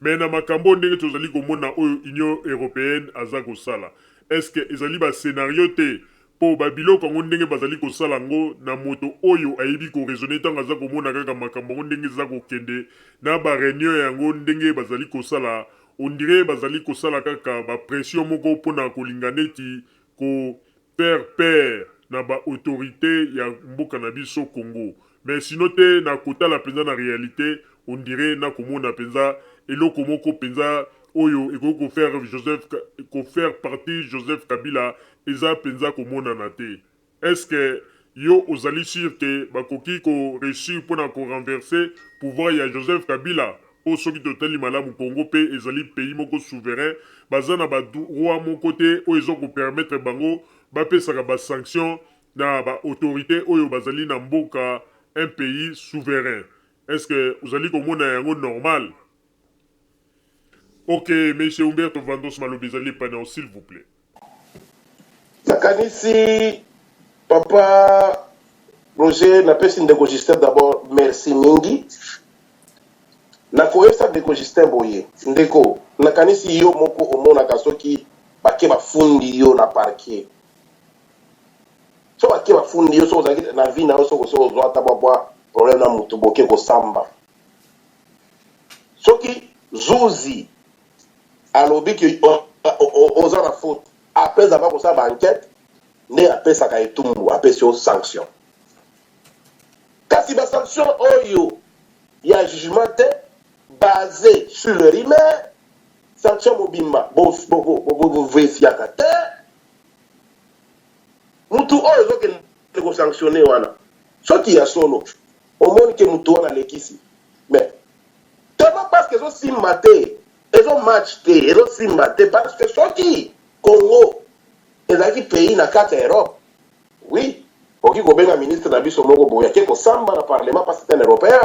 mais na makambo ndenge tozali komona oyo Union Européenne aza kosala est-ce que ezali ba scénario te po ba biloko ngo ndenge bazali kosala ngo na moto oyo ayebi ko raisonner tanga za komona kaka makambo ndenge za kokende na ba réunion yango ndenge bazali kosala on dirait bazali kosala kaka ba pression moko pona kolinganeti ko faire peur na ba autorité ya mboka na biso Congo mais sinon te na kotala penza na réalité on dirait na komona penza eloko moko penza oyo eko faire partie Joseph Kabila eza penza komona na te. Est-ce que yo ozali sûr que bakoki ko réussir pona ko renverser pouvoir ya Joseph Kabila o soki totali malamu Congo pe ezali pays moko souverain bazana ba droit mon côté o ezo ko permettre bango ba pesaka ba sanction na ba autorité oyo bazali na mboka un pays souverain. Est-ce que ozali komona yango normal? Ok, monsieur Humberto Vandros Malobizali Panao, s'il vous plaît. Nakanisi, papa Roger, napesi ndeko Justin d'abord, merci mingi. Nakoyesa ndeko Justin boye, ndeko, nakanisi yo moko omona kasoki bake bafundi yo na parquet. So bake bafundi yo so ozaki na vie na yo so ozwa tababwa problème na mutu boke ko samba. Soki zuzi alobi ki oza na faute après avoir posé ba enquête ne apesaka etumbu apesio sanction kasi ba sanction oyo ya jugement te basé sur le rumeur sanction mobimba bo vérifiaka te mutu oyo zoke ko sanctionner wana soki ya solo omoni ke mutu wana lekisi mais tellement parce que zo simate ezo match te ezo simba te parce que soki Congo ezaki pays na kati ya Europe oui oki kobenga ministre na biso moko boya ke ko samba na parlement parce que c'est un européen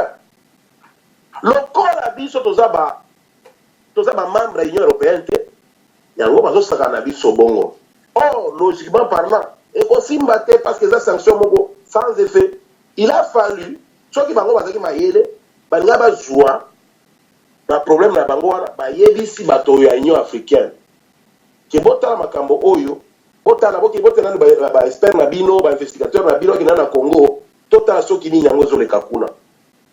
lokola biso toza ba membre ya Union européenne te yango bazo saka na biso bongo oh logiquement parlant et ko simba te parce que za sanction moko sans effet il a fallu soki bango bazaki mayele balinga bazwa ba problème na bango wana ba yebisi bato ya Union africaine ke botala makambo oyo botala boki botala ba expert na bino ba investigateur na bino kina na Congo totala soki nini yango zoleka kuna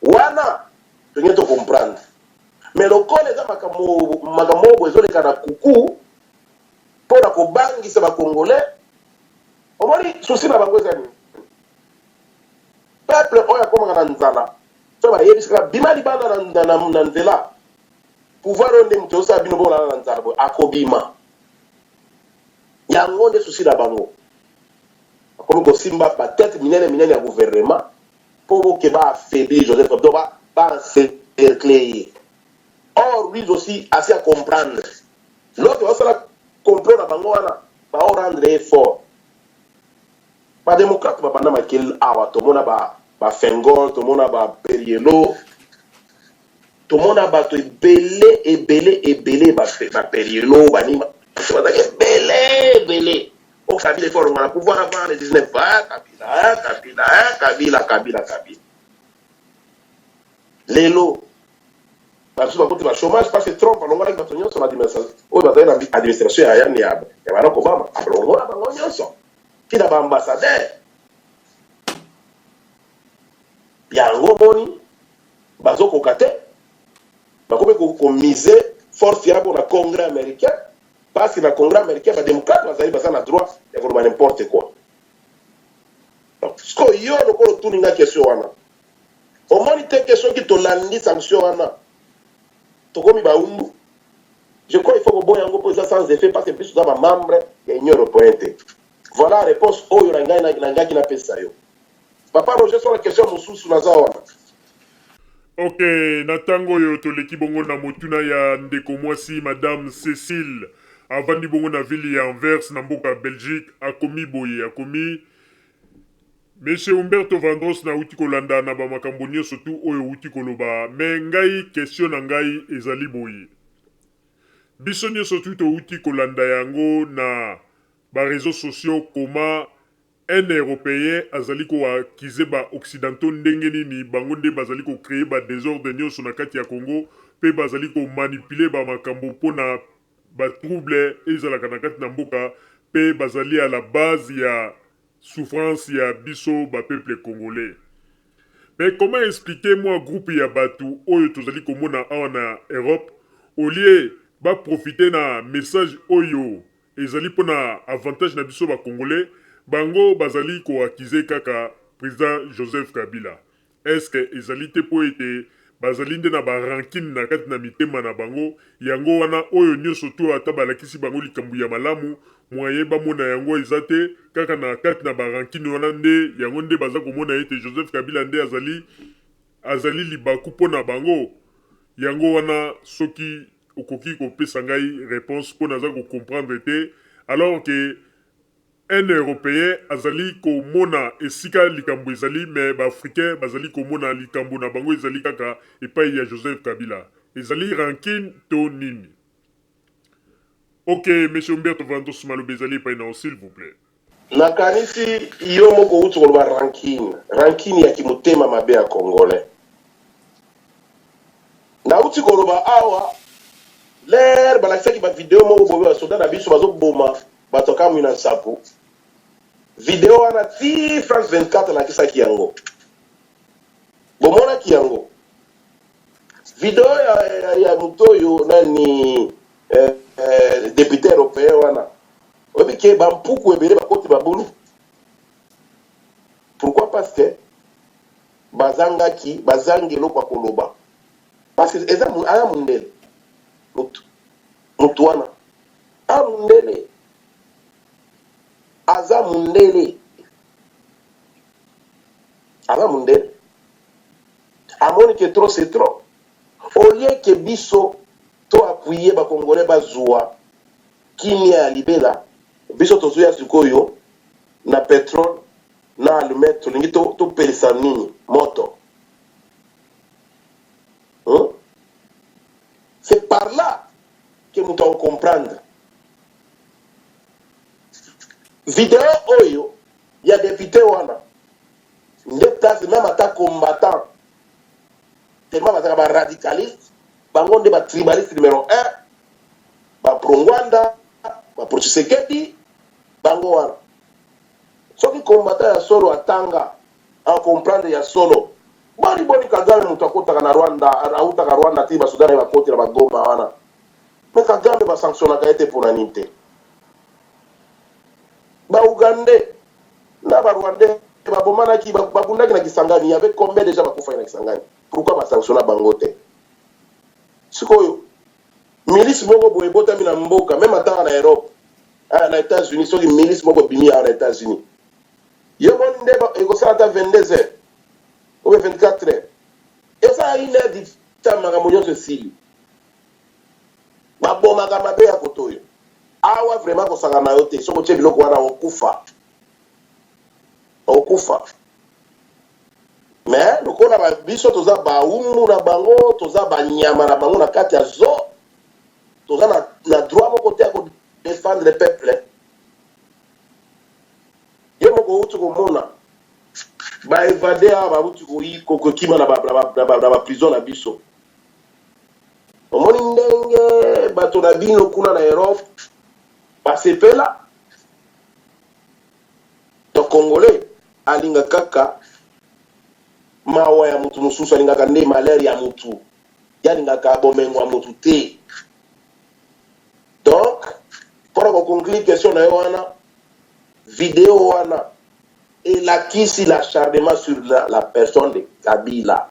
wana tenye to comprendre mais le col eza makambo bozoleka na kuku pona ko bangisa ba congolais omoni souci na bango ezani peuple oyo akoma na nzala so ba yebisi ka bimali bana na nzela pouvoir onde mutu osa bino bola na nzala bo akobima yango nde souci na bango akomi kosimba ba tête minene ya gouvernement po boke ba affaiblir Joseph Kabila ba encercler or lui aussi assez à comprendre l'autre va se comprendre na bango wana ba rendre effort ba démocrate ba banda makel awa to mona ba Fengol to mona ba Perielo tout le monde a battu belé ba périolo banima belé au Kabila fort on a pouvoir avant les 19 Kabila lelo parce que le chômage parce que Trump on va battre sur l'administration ya Barack Obama on va battre sur qui da ambassadeur yango moni bazoko kate bakobe ko miser force ya pour le congrès américain parce que le congrès américain va démocrate bazali na droit ya ko n'importe quoi donc ce que yo le ko tuninga question wana au moins te question qui to landi sanction wana to komi ba undu je crois il faut que bon yango pour ça sans effet parce que plus dans ma membre ya Union européenne voilà la réponse oyo na ngai na pesa yo papa Roger sur la question mususu na zawana. Ok, natango yo toleki bongo na motuna ya ndeko mwasi madame Cécile avandi bongo na ville ya Anvers na mboka Belgique akomi boye akomi Monsieur Humberto Vandros na uti kolanda na ba makambo nyonso tu oyo uti koloba me ngai question na ngai ezali boye biso nyonso tu to uti kolanda yango na ba réseaux sociaux koma un européen azali ko akize ba occidentaux ndenge nini bango nde bazali ko créer ba désordre nyonso na kati ya Congo pe bazali ko manipuler ba makambo pona ba trouble ezalaka na kati na mboka pe bazali à la base ya souffrance ya biso ba peuple congolais. Mais comment expliquer moi groupe ya batu oyo tozali komona awa na Europe au lieu ba profiter na message oyo ezali pona avantage na biso ba congolais bango bazali ko accuser kaka président Joseph Kabila. Est-ce que ezali te po ete bazali nde na ba rancune na kati na mitema na bango yango wana oyo nyonso to ata balakisi bango likambu ya malamu moye bamona yango ezate kaka na kati na ba rancune wana nde yango nde baza komona ete Joseph Kabila nde azali libaku pona bango yango wana soki okoki kopesa ngai réponse po naza ko comprendre te alors que un européen azali komona esika likambo ezali mais ba africain bazali komona likambo na bango ezali kaka epai ya Joseph Kabila ezali rancune to nini. Ok, monsieur Humberto Vandros malobe ezali epai na s'il vous plaît. Nakanisi yo moko uti koloba rancune ya kimotema mabe ya congolais na uti koloba awa l'air balakisaki ba video moko bobe basoda na biso bazoboma bato kama ina sapu video wana ti France 24 lakisaki yango bomona ki yango video ya mutoyo nani député européen wana obike bampuku ebele bakoti babulu pourquoi parce que bazangelo kwa koloba parce que eza aya mundele mutu wana amundele aza mundele amoni que trop c'est trop au lieu que biso to appuyer ba congolais bazwa kimia ya libela biso tozuya sikoyo na pétrole na allumette tolingi to pelisa nini moto c'est par là que nous devons comprendre vidéo oyo ya député wana ndeptas même ata combattant tellement bazaka ba radicaliste bango nde ba tribaliste numéro 1 ba prongwanda ba Tshisekedi bango wana soki combattant ya solo atanga en comprendre ya solo boni Kagame mutu akotaka na Rwanda autaka Rwanda ti basudana ba koti na bagoma wana mais Kagame ba sanctionnaka ete pour nanite ba Ugandais na ba Rwandais ba bomanaki ba bundaki na Kisangani, il y avait combien déjà bakufa na Kisangani? Pourquoi ba sanctionner bangote? Sikoyo milice moko boye botami na mboka même ata na Europe na États-Unis soki milice moko bimi na États-Unis yo boni ndeba ekosala ta 22 heures ou 24 heures et ça il a dit tamaka monyoso sili babomaka mabe ya kotoyo awa vraiment kosanga na yo te soko tie biloko wana okufa mais lokola biso toza baumu na bango toza banyama na bango na kati ya zo toza na droit moko te ya kodéfendre le peuple ye moko outi komona baevade awa bauti kokima na baprison na biso omoni ndenge bato na bino kuna na Europe basepela to congolais alinga kaka mawa ya mutu mosusu alingaka nde malere ya mutu yalingaka bomengo ya mutu te donc mpona koconclure question na yo wana video wana elakisi l'acharnement sur la personne de Kabila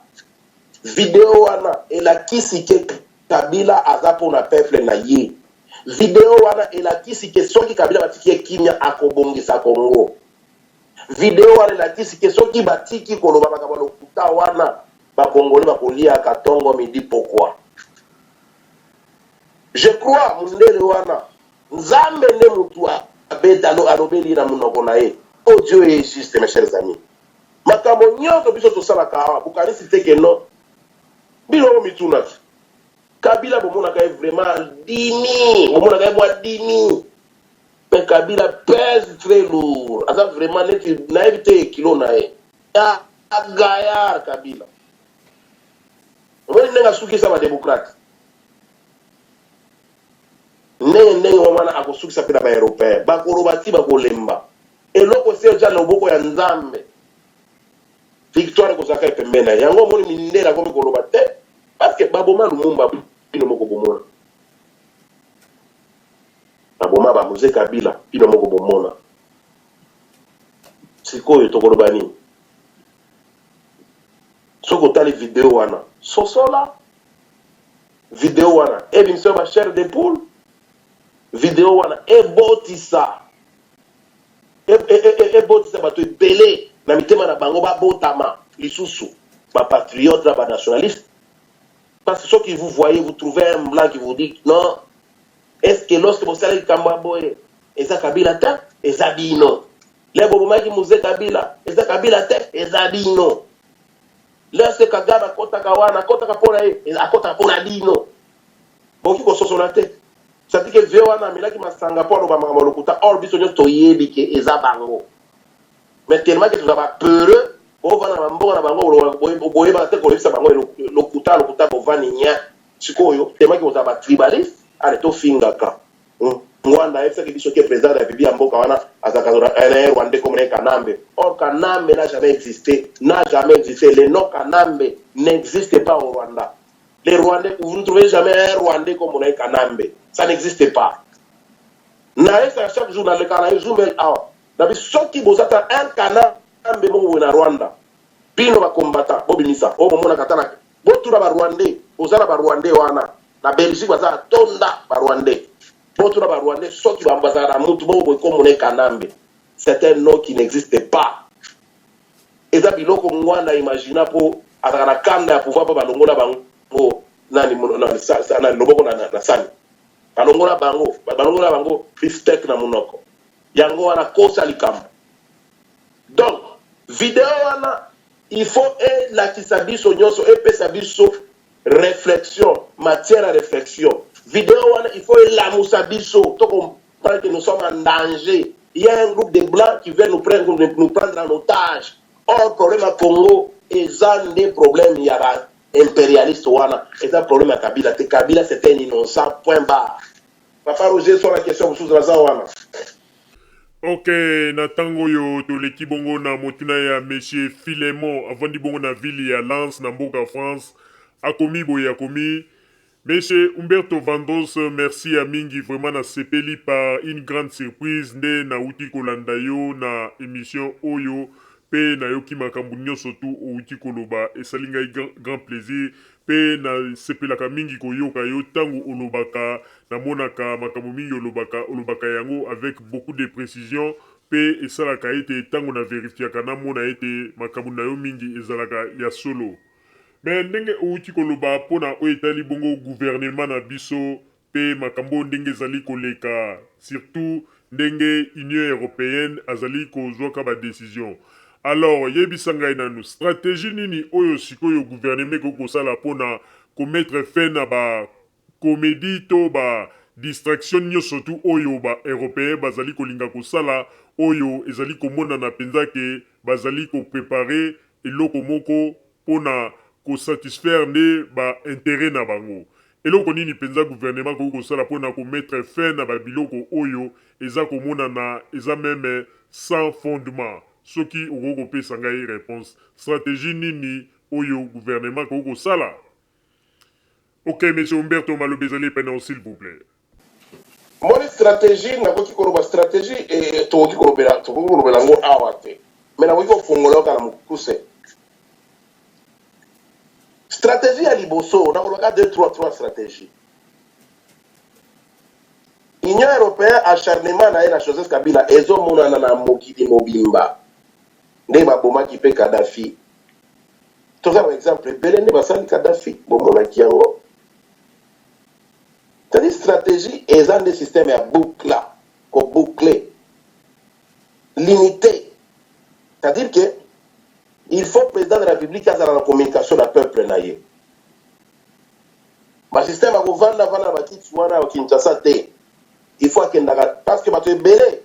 video wana elakisi ke Kabila aza mpona peuple na ye video wana elakisi ke soki Kabila batiki ye kimia akobongisa Congo video wana elakisi ke soki batiki koloba makambo lokuta wana bakongole bakolia katongo midi pourquoi je crois mundele wana nzambe nde mutu abeta alobeli na munoko na ye oh Dieu est juste mes chers amis makambo nyonso biso tosalaka awa bukanisi te ke no biloko mitunaki Kabila bomonaka ye vraiment dimi bomonaka ye mwa dimi mais Kabila pèse très lourd aza vraiment neti nayebi te kilo na ye agayar Kabila omoni ndenge asukisa badémocrate ndenge wana akosukisa mpe na baeuropéen bakoloba ti bakolemba eloko se otya na loboko ya nzambe victoire ekozalaka epembe na ye yango omoni mindele akomi koloba te parce que baboma lumumba bino moko bomona baboma bamuze Kabila bino moko bomona sikoyo tokoloba nini soki otali video wana sosola video wana ebimiso ba chair de poule video wana ebotisa bato ebele na mitema na bango babotama lisusu bapatriote na banationaliste parce que soki vous voyez vous trouvez un blanc qui vous dit non est-ce que lorsque bosalaki likambo ya boye eza Kabila te eza bino le bobomaki muze Kabila eza Kabila te eza bino lorsque Kagame akotaka wana akotaka mpona ye akotaka mpona bino boki kososola te sadi ke vie wana amelaki masanga mpo aloba makambo lokuta or biso nyonso toyebi ke eza bango mais tellement ke toza bapeureux ovanda na bamboka na bango boyebaka te kolebisa bango lokuta bovani nya sikoyo tellement ke kozala batribaliste ale tofingaka ngwanda ayebisaki biso ke président de la République ya mboka wana azalaka na ye rwandais comme na Kanambe or Kanambe n'a jamais existé le nom Kanambe n'existe pas au Rwanda. Les Rwandais, vous ne trouvez jamais un Rwandais comme on a Kanambe. Ça n'existe pas. Naïsa chaque jour dans le Canada, Zoumel Awa. Nabi soki bozata un Kanambe mo na Rwanda. Bino ba combattant, bobimisa. O mo na katana. Botura ba Rwandais, bozala ba Rwandais wana. Na Belgique baza tonda ba Rwandais. Botura ba Rwandais soki ba ambassadeur mutu bo comme on a Kanambe. C'est un nom qui n'existe pas. Eza biloko ngwana imagina po azaka na kanda ya pouvoir pa balongola bango nani loboko na sani balongola bango biftek na monoko yango wana kosa likambo donc video wana il faut elakisa biso nyonso epesa biso réflexion matière à réflexion video wana il faut elamusa biso to comprendre que nous sommes en danger. Il y a un groupe de blancs qui veulent nous prendre en otage. Or, problème à Congo, ils ont des problèmes, il y a impérialiste wana, et un problème à Kabila. Kabila, c'est un innocent, point barre. Papa Roger, sur la question, vous souhaitez wana. Ok, na tango yo toleki bongo na motuna ya monsieur Filemon avant di bongo na ville ya Lens na mboka France akomi boye akomi Monsieur Humberto Vandos, merci à mingi, vraiment na sepeli par une grande surprise nde na uti kolanda yo na émission Oyo pe na yoki makambu nyonso tu uti koloba esalinga grand plaisir pe na sepelaka mingi koyoka yo tango olobaka na monaka makambu mingi olobaka yango avec beaucoup de précision pe esalaka ete tango na vérifiaka na mona ete makambu na yo mingi ezalaka ya solo. Mais ndenge outi koloba pona o etali bongo gouvernement na biso pe makambo ndenge zali koleka surtout ndenge Union européenne azali kozwaka ba décision Alors yebisa ngai nanu stratégie nini oyo sikoyo gouvernement kokosala mpona komettre fin na ba comédie to ba distraction nyonso tu oyo ba européen bazali kolinga kosala oyo ezali komonana mpenza ke bazali koprépare eloko moko mpona kosatisfaire nde ba intérêt na bango. Eloko nini mpenza gouvernement kokosala mpona komettre fin na babiloko oyo eza komonana eza meme sans fondement. Soki okokopesa ngai réponse stratégie nini oyo gouvernement kokosala. Ok, monsieur Humberto Malobezali Penon, s'il vous plaît. Mon stratégie, n'a pas de stratégie et tout qui corrobère, tout qui corrobère l'angle awate. Mais n'a pas de fongolo quand on pousse. Stratégie à Liboso, on a regardé trois stratégies. L'Union européenne acharnement na la Joseph Kabila ezo monana na mokili mobimba. Ne ba boma ki pe Kadhafi. Tout ça par exemple, Belé ne ba sali Kadhafi, bomona ki yango. C'est-à-dire stratégie et un des systèmes à boucler, limité. C'est-à-dire que il faut que le président de la République ait la communication avec le peuple. Le système à vendre la Kinshasa, il faut qu'il y ait parce que tu es belé,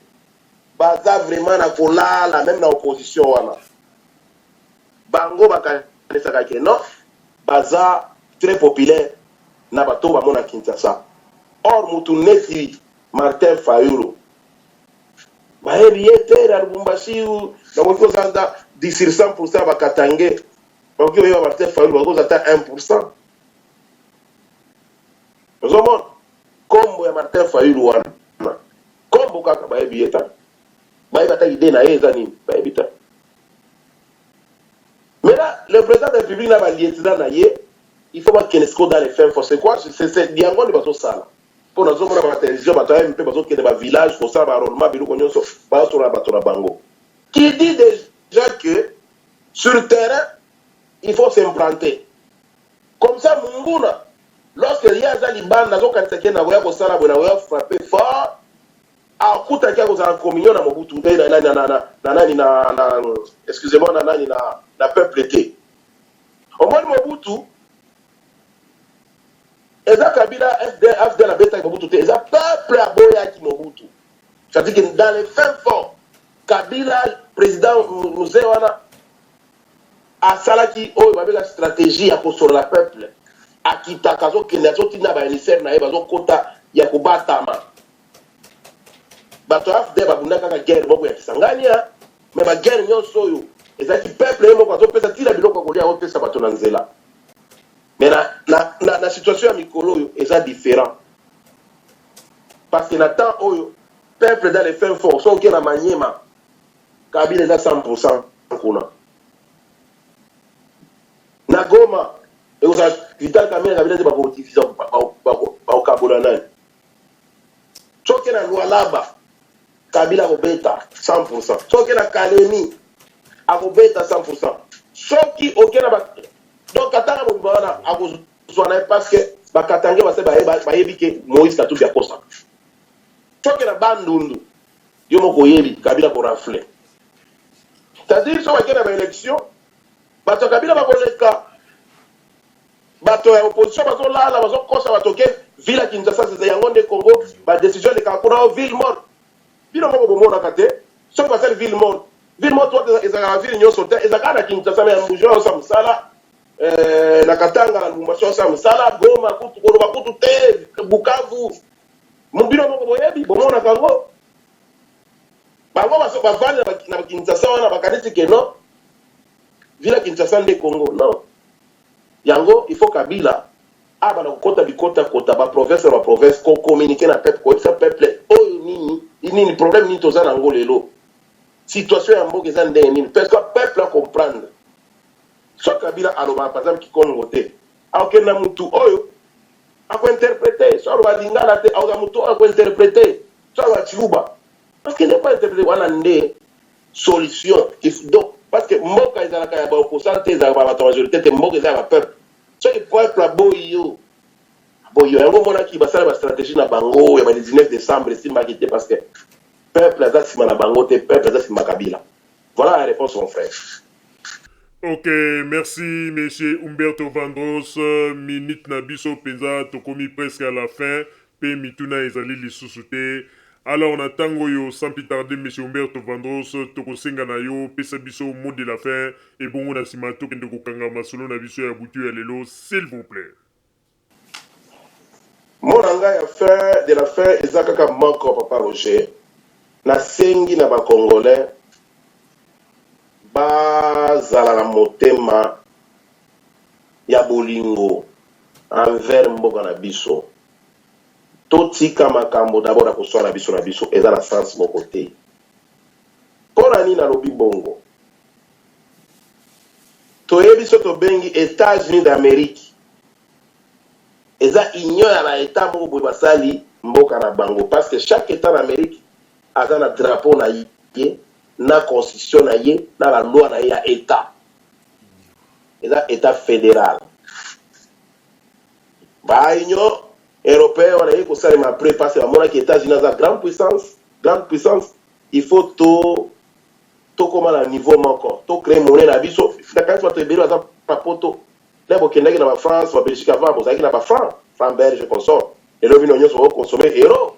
baza vraiment na kola la même dans l'opposition wana. Bango bakanisa ke non, baza très populaire na bato ba mona Kinshasa. Or, Moutouneti, Martin Fayulu. Mahebi yete, la Lubumbashi, la Moutouzanda, 100% va Katangé. Donc, il y a Martin Fayulu, va cause 1%. Nous avons, comme Martin Fayulu, comme Bokaka, Mahebi yeta. Mahebi yeta, idée na yezani, Mahebi yeta. Mais là, le président de la République n'a pas lié na yé, il faut qu'il y ait dans les fins. C'est quoi? C'est Diango de Basso Sala. Pour nous avons la télévision, nous avons un village, pour ça, bango. Qui dit déjà que sur le terrain, il faut s'implanter. Comme ça, Munguna, lorsqu'il y a des Liban, nous avons frappé fort, à coup de la communion à Mobutu, excusez-moi, na peuple été. Au moins, Mobutu, Eza Kabila, FDL, la bête avec Mobutu, Eza peuple à Boya qui Mobutu. C'est-à-dire que dans les fins fonds, Kabila, président Mouzewana, a Salaki, oh, il va la stratégie à sur le peuple. A Kitakazo, Kenazo, Tina, Banisser, Naïba, Kota, Yakuba, Tama. Bato FDL, Babunaka, guerre, Bobo, Yakisangania, mais ma guerre, Nyon Soyo. Eza qui peuple, et Moko, Pesa, Tila, Biloko, Kolia, Pesa, Batonanzela. Mais la situation à Mikolo est différente. Parce que le temps où le peuple dans les fins forts, sont qui la maniema, Kabila est à 100%. Nagoma, et vous avez Vital Kamel, Kabila est à division au Kabolanai. Soit qu'il y a loi là-bas, Kabila Robeta 100%. Soit qu'il y a Kalemi, à Robeta 100%. Soit qu'il y a donc, Katanga Mouibana a besoin parce que Katanga va se bailler que Moïse Katumbi a posé. Soit que la bande Yomo Koyebi, Kabila pour rafler. C'est-à-dire, si on a une élection, Kabila va connaître bato ya opposition, bato là, la bato kosa bato ke Villa Kinshasa, c'est Yangon de Congo, la décision de Kakura au ville morte. Ville morte au monde à côté, si on va faire ville morte. Ville morte, ils ont la ville, ils ont sauté, ils ont la Kinshasa, mais ils ont ensemble ça là. Na Katanga na Lubumbashi ensemble sala Goma kutu koloba kutu te Bukavu mubino moko boyebi bomona kango bango baso bavana na Kinshasa wana bakanisi ke non Villa Kinshasa nde Congo non yango il faut Kabila aba na kota bikota kota ba province ko communiquer na peuple ko sa peuple oyo nini problème ni toza na ngolelo situation ya mboka za ndenge nini parce que peuple a comprendre. So Kabila aloba par exemple qui Congo te akena mutu oyo ako interpréter so aloba lingala te au mutu ako interpréter so aloba chiuba parce qu'il n'est pas interprété wana ndé solution if donc parce que mboka ezalaka ya ba opposant te za ba majorité te mboka ezalaka peuple so il peuple boyo yango mona ki basala ba stratégie na bango ya ba 19 décembre simba ki te parce que peuple azasima na bango te peuple azasima Kabila Voilà la réponse, mon frère. Ok, merci, monsieur Humberto Vandros. Minute Nabiso Penza, tokomi presque à la fin. Pe mituna ezali lisusu te. Alors, on attend yo, sans plus tarder, monsieur Humberto Vandros, toko senga na yo, pesa biso mot de la fin. Et bon, on a si mato kende kokanga masolo na biso ya butu ya lelo, s'il vous plaît. Mon anga ya fin de la fin, ezakaka moko papa Roger. Na sengi na ba Congolais. Bazala na motema ya bolingo envers mboka na biso. Totika makambo d'abord na kosala na biso eza na sens moko te. Pona nini nalobi bongo? Toyebi so tobengi États-Unis d'Amérique. Eza union ya ba état moko boye basali mboka na bango parce que chaque état d'Amérique aza na drapeau na ye, na constitution na ye, na la loi na ye ya état. Eza état fédéral. Ba union européenne on a eu ça m'a pré parce que mona ki États-Unis za grande puissance, il faut to comme à niveau manquant, to créer monnaie na biso, da quand tu te belo za papoto. Là bo kendaki na ba France, ba Belgique avant, bo zaki na ba franc belge consort. Et là vino nyonso consommer euro.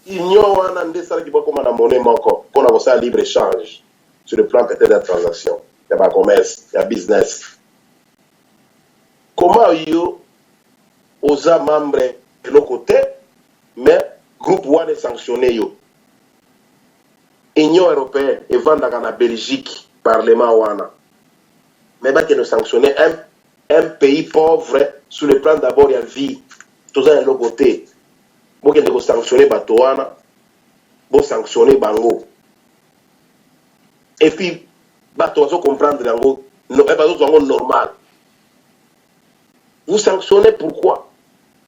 Union wana nde sala ki comme na monnaie manquant, pour avoir ça libre échange sur le plan peut-être de la transaction, il y a pas commerce, il y a business. Comment yo osa membre de l'autre côté, mais groupe wana sanctionné yo. Union européenne et vendaka na Belgique, parlement wana. Mais bah que nous sanctionner un pays pauvre sur le plan d'abord de la vie. Tout ça de l'autre côté. Bon que nous sanctionner bato wana, bon sanctionner bango. Et puis bato va comprendre bango, bato normal. Vous sanctionnez pourquoi?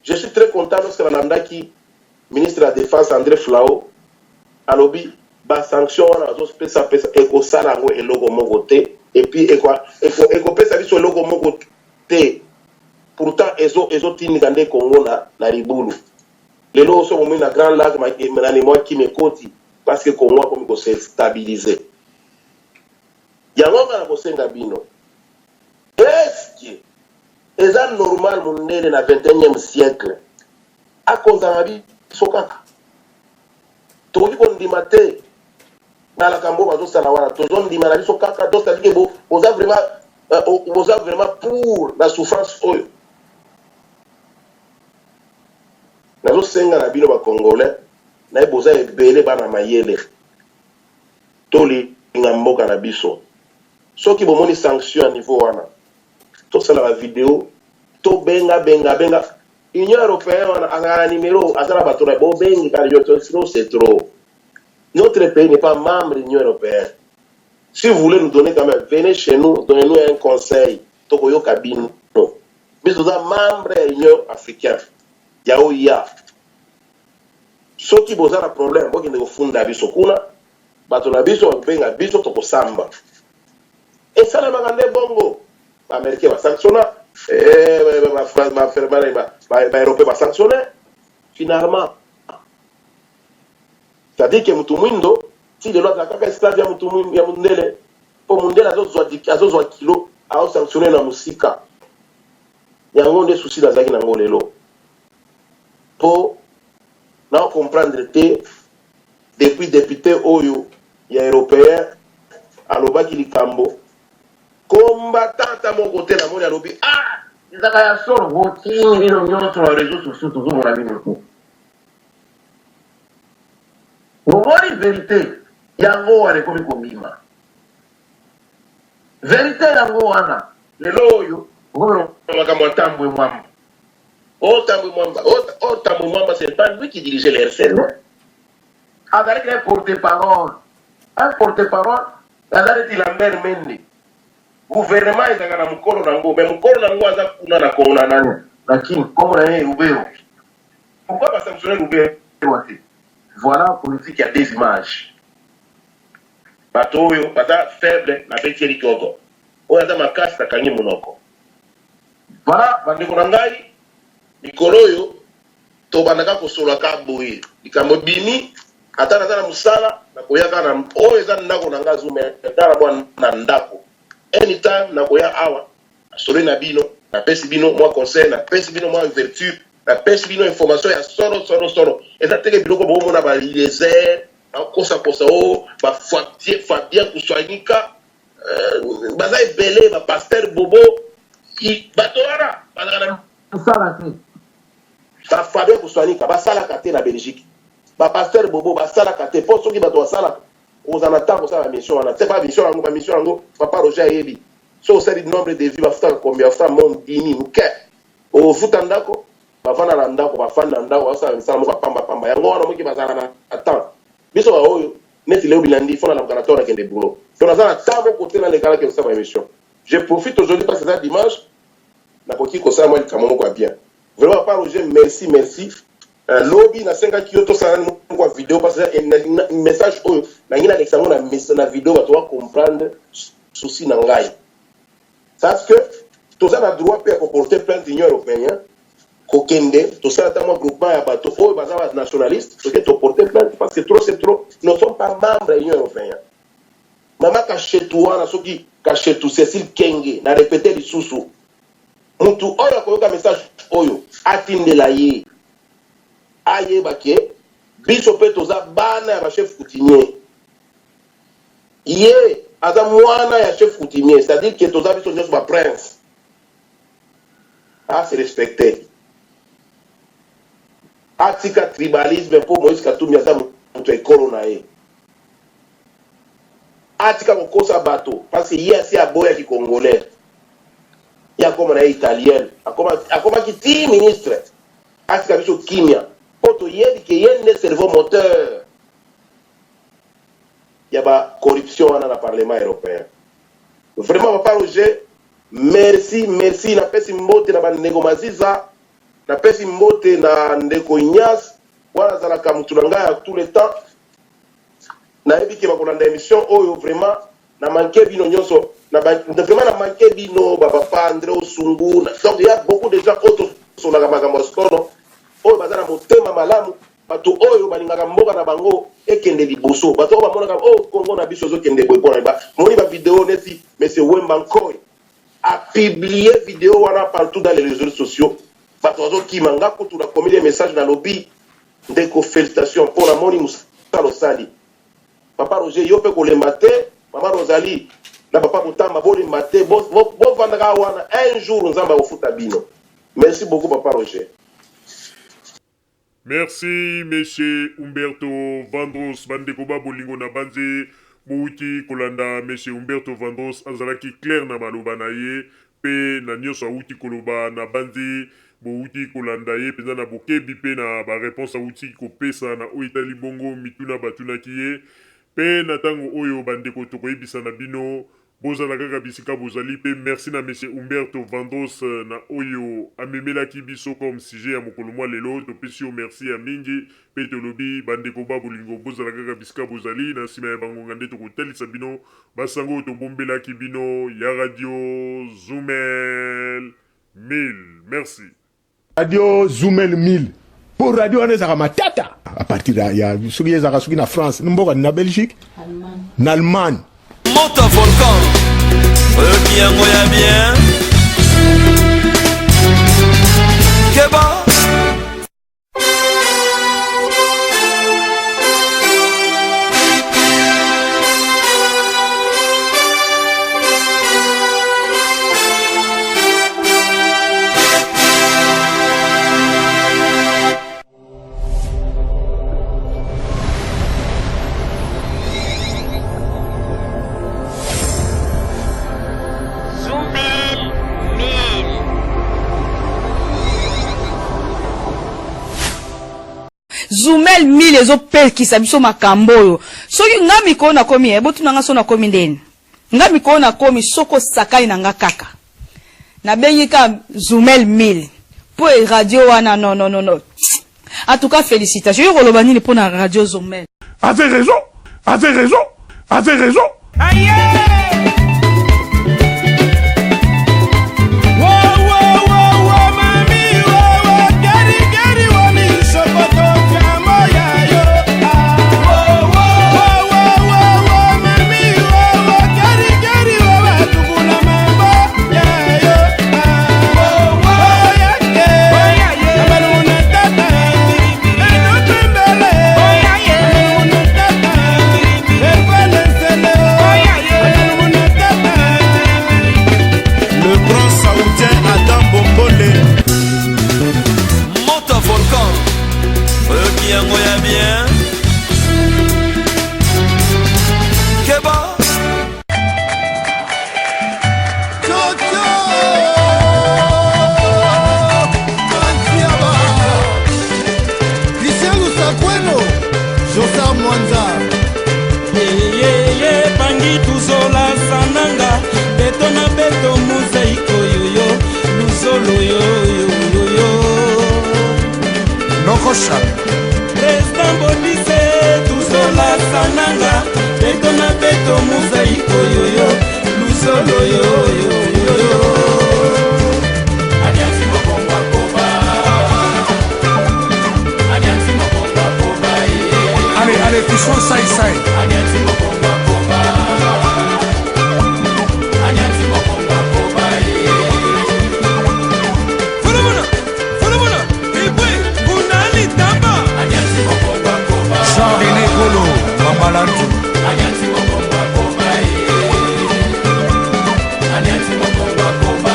Je suis très content lorsque la qui ministre de la Défense André Flao a lobby ba sanction wana pesa eko sala ngo eloko moko te et puis eko pesa biso eloko moko te. Pourtant ezo tini gande Congo na libulu lelo so mo na grand lac na ni moi qui me koti parce que Congo comme ko se stabiliser yango na ko senga bino est-ce que eza normal munene na 21e siècle a konzanga sokaka toki kondima te na la kambo bazo sala wana tozo ndima na biso kaka donc ça dit que vous avez vraiment pour la souffrance oyo nazo senga na bino ba Congolais na boza ebele bana mayele toli ngamboka na biso soki bomoni sanction à niveau wana to sala la vidéo to benga Union européenne a un numéro à la bateau bo bengi car c'est trop. Notre pays n'est pas membre de l'Union européenne. Si vous voulez nous donner quand même, venez chez nous, donnez-nous un conseil. Tokoyo Kabino. Mais vous êtes membre de l'Union africaine. Yaoya. Ceux qui ont un problème, vous avez un funda biso kuna, bato na biso benga biso toko samba. Et ça la magande bongo. Américain va sanctionner, Européen va sanctionner. Finalement. C'est-à-dire que Mutumwindo, si le lot de la caca esclave ya Mundele, pour Mundele azo kilo, a sanctionné na musika. Il y a un des soucis dans Zaki Nangolelo. Pour nous comprendre que depuis député Oyo, il y a Européen, à l'Obaki Likambo, combattant à mon côté, la monnaie à l'Obi, ah, ils ont sur voting, ils ont sur les réseaux sociaux, tout le monde a vu le coup. Pour voir la vérité, il y a un mot à l'école comme Bima. Vérité, il y a un mot à la. Le loyo, vous avez tambo mwamba. Tambo mwamba, c'est pas lui qui dirigeait les RCN. Avec un porte-parole. Un porte-parole, il la mère Mende. Gouvernement est dans le mukolo nango, mais mukolo nango aza kuna na kona nani. Lakini comme on a eu Rubero. Pourquoi pas sanctionner Rubero? Voilà politique il y a des images. Batoyo, bata faible na beti likogo. Oya da makasi na kanyi monoko. Voilà, bandeko na ngai likolo yo to bandaka kosola ka boye. Likambo bini ata naza na mosala nakoyaka na oyo eza ndako na nga Zumel tala mwa na ndako anytime nakoya awa nasolo na bino napesi bino mwa conseil napesi bino mwa ouverture napesi bino information ya solo eza teke biloko bokomona baliézer bakosakosa o Fabien Kuswanika baza ebele bapaster bobo bato wana bazaka na mosala te Fabien Kuswanika basalaka te na Belgique bapaster bobo basalaka te mpo soki bato basalaka ozala na ntango osala bamission wana te pa bamission yango papa Roger ayebi so osali nombre de vie bafutaka combien bafutaka mon dini moke ofuta ndako bafanda na ndako bafanda na ndako basala misala moko bapambapamba yango wana moki bazala na atan biso baoyo neti leo bilandi fona na mokalato na kende boulot so naza na ntango kote na lekalaki kosala baémission je profite aujourd'hui parce que eza dimanche nakoki kosala mwa likambo moko ya bien vraiment papa Roger merci lobi nasengaki yo tosala moko ya video parce que message oyo nangi nalekisa yango na video bato bacomprendre souci na ngai parce que toza na droit mpe ya koporter plainte union européen kokende tosala ata mwa groupement ya bato oyo baza ba nationaliste toke toporter plainte parce que trop c'est trop ne sont pas membres ya union européen mama kashetu wana soki kashetu Cécile Kenge na répéter lisusu mutu oyo akoyoka message oyo atindela ye ayeba ke biso mpe toza bana ya bachef coutumier ye aza mwana ya chef coutumier c'est-à-dire que toza biso nyonso baprince se respecte atika tribalisme mpo Moïse Katumbi aza moto ekolo na ye atika kokosa bato parce que ye asi aboyaki congolais ye akoma na ye italien akomaki ti ministre atika biso kimia mpo toyebi ke ye nde cerveau moteur ya bacorruption wana na parlement européen vraiment papa Roger merci napesi mbote na bandeko maziza napesi mbote na ndeko Ignace wana azalaka mutu na ngai ya tout le temps nayebi ke bakolanda émission oyo vraiment na manke bino nyonso vraiment na manke bino bapapa André Osungu donc il y a beaucoup de gens oyo tosolaka makambo ya sikono oyo baza na motema malamu bato oyo balingaka mboka na bango ekende liboso bato oyo bamonaka Kongo na biso ezokende boye mpona moni bavideo neti monsieur Wemba Nkoy a publié vidéo wana partout dans les réseaux sociaux bato bazokima nga kutu na komi des messages na lobby ndeko félicitation mpona moni mosala osali papa Roger yo mpe kolemba te mama Rosalie na papa Butamba bolemba te bovandaka wana un jour nzambe akofuta bino merci beaucoup papa Roger. Merci, monsieur Humberto Vandros, bandeko bolingo na banze, bouti kolanda, monsieur Humberto Vandros, azalaki clair na maloba na ye, pe na nyonso auti koloba na banze, bouti kolanda ye, peza na bokebi pe na ba réponse auti kopesa na oitali bongo mituna batuna kiye, pe na tango oyo bandeko tokoyebisa na bino, bozala kaka bisika bozali pe merci na monsieur Humberto Vandros na oyo amemelaki biso comme sujet ya mokolo mwa lelo topesi yo merci ya mingi pe tolobi bandeko babolingo bozala kaka bisika bozali na nsima ya bangonga nde tokotalisa bino basango oyo tobombelaki bino ya radio Zumel 1000 merci radio Zumel 1000 pour radio wana ezaka matata à partir ya soki ezaka soki na France mboka na Belgique na Allemagne Monte volcan, bien, bien. Keba. Zumel 1000 ezopekisa biso makambo oyo soki nga mikolo nakomi ebotuna nga so nakomi ndeni nga mikolo nakomi soko sakai na nga kaka nabengi ka Zumel 1000 po radio wana non en tout cas félicitations yo koloba nini po na radio Zumel avez raison Aïe Koshal Président Bolise Tuzola Sananga Beto na beto mosaiko yoyo Lusolo yoyo Adianti mokongo akoba Adianti mokongo akoba Allez, touchons ça et ça. Adianti mokongo akoba Adianti mokongo akoba Jean-René Golo, Mamalandu. Adianti mokongo akoba Adianti mokongo akoba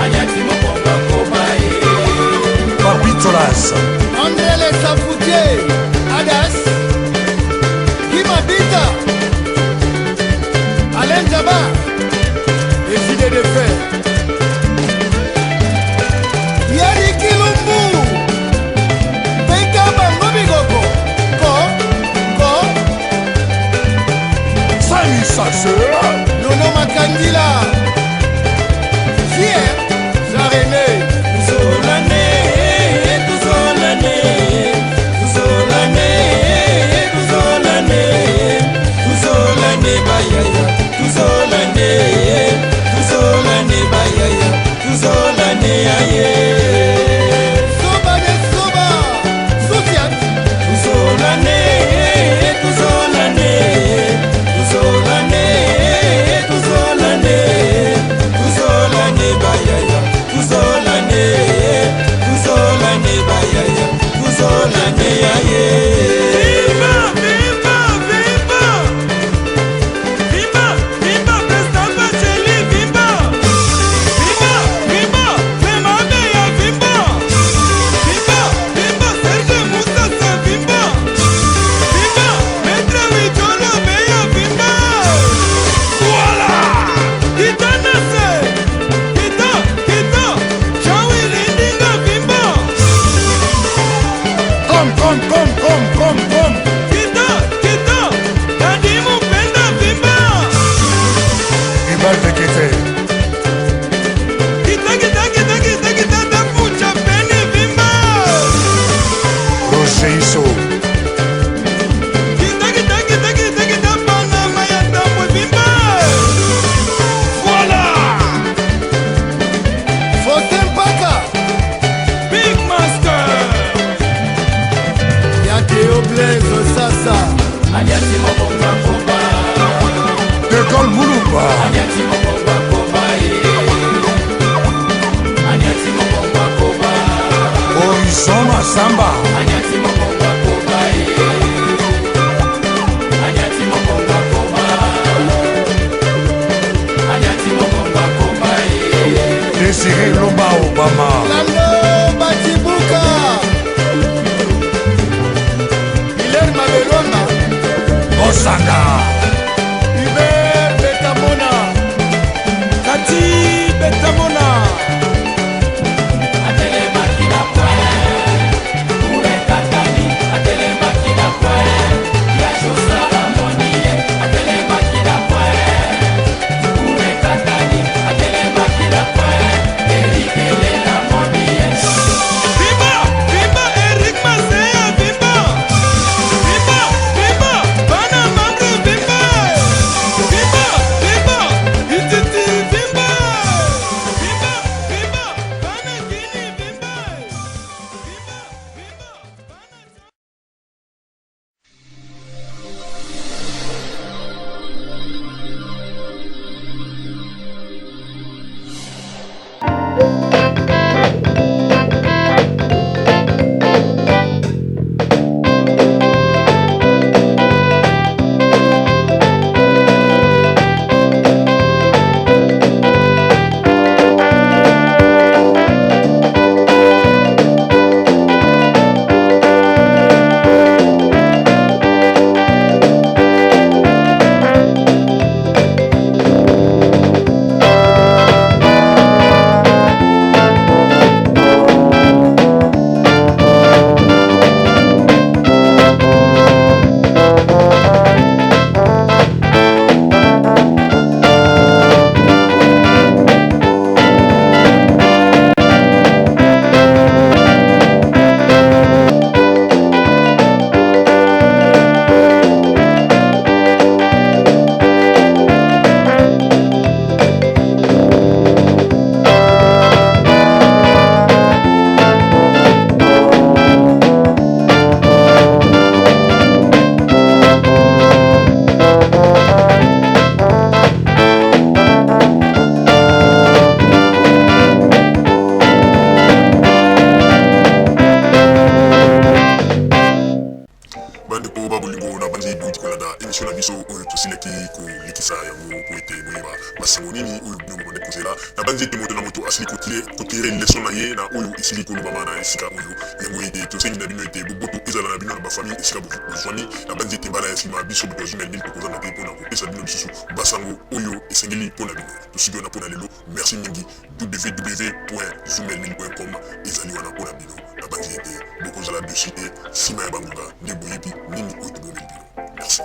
Adianti mokongo akoba Barbitolas. André les Safoutier, Adas, Kimabita, Alain Djaba, décidé de faire. Yari Kilumbu, Beka Bangobigoko, Ko, Sami Sasseur. Nono Makandila, Fier, Jean-René, Tuzolane Tuzolane Tuzolane Tuzolane Tuzolane bayaya Tuzolane Tuzolane bayaya Tuzolane aye Soba de Soba, Soufiat, Tuzolane Tuzolane Tuzolane Tuzolane Tuzolane bayaya Tuzolane Tuzolane bayaya Tuzolane aye Viva viva viva Viva viva President Bacheli viva Viva viva Fema Beya viva Viva viva Serge Moustassa viva Viva Maître Wicholo Beya viva Voilà Kita Nase Kita Shawi Lindinga viva Comme. Kita Kadimu Penda viva Ibal Tekete. Kita Dafucha Peni viva Roger Iso. Kita Panama ya Tambo viva Voilà Faustin Paka, Big Master Yakeo Blaise Sasa, Adianti mokongo akoba De Gaulle Moulumba. Adianti mokongo akoba Adianti mokongo akoba Horizon Massamba. Adianti mokongo akoba Adianti mokongo akoba Adianti mokongo akoba Désiré Lomba Obama. Lando Batibuka, Hilaire Mabelonga, Osaka. Hubert Betamona, Kati Betamona Atele makina kwe Ure katani Atele makina kwe Yasho Saramonie Atele makina kwe Ure katani Atele makina kwe Erike Lela Monie Viva Viva Eric Masea Viva Viva Viva Bana Mamre Viva tosilaki kolekisa yango po ete boyeba basango nini oyo bino bokonde kozela na banzete moto na moto asili kotire leso na ye na oyo esili kolobama na esika oyo yango ete tosengi na bino ete boboto ezala na bino na bafamille esika bozwani na banzete mbala ya nsima biso boto Zumel Mil tokozanga te mpona kopesa bino lisusu basango oyo esengeli mpona bino tosiki wana mpona lelo merci mingi www.zumelmil.com ezali wana mpona bino na banzete bokozala dessus te nsima ya bangonga nde boyebi nini oyo tobomeli bino merci.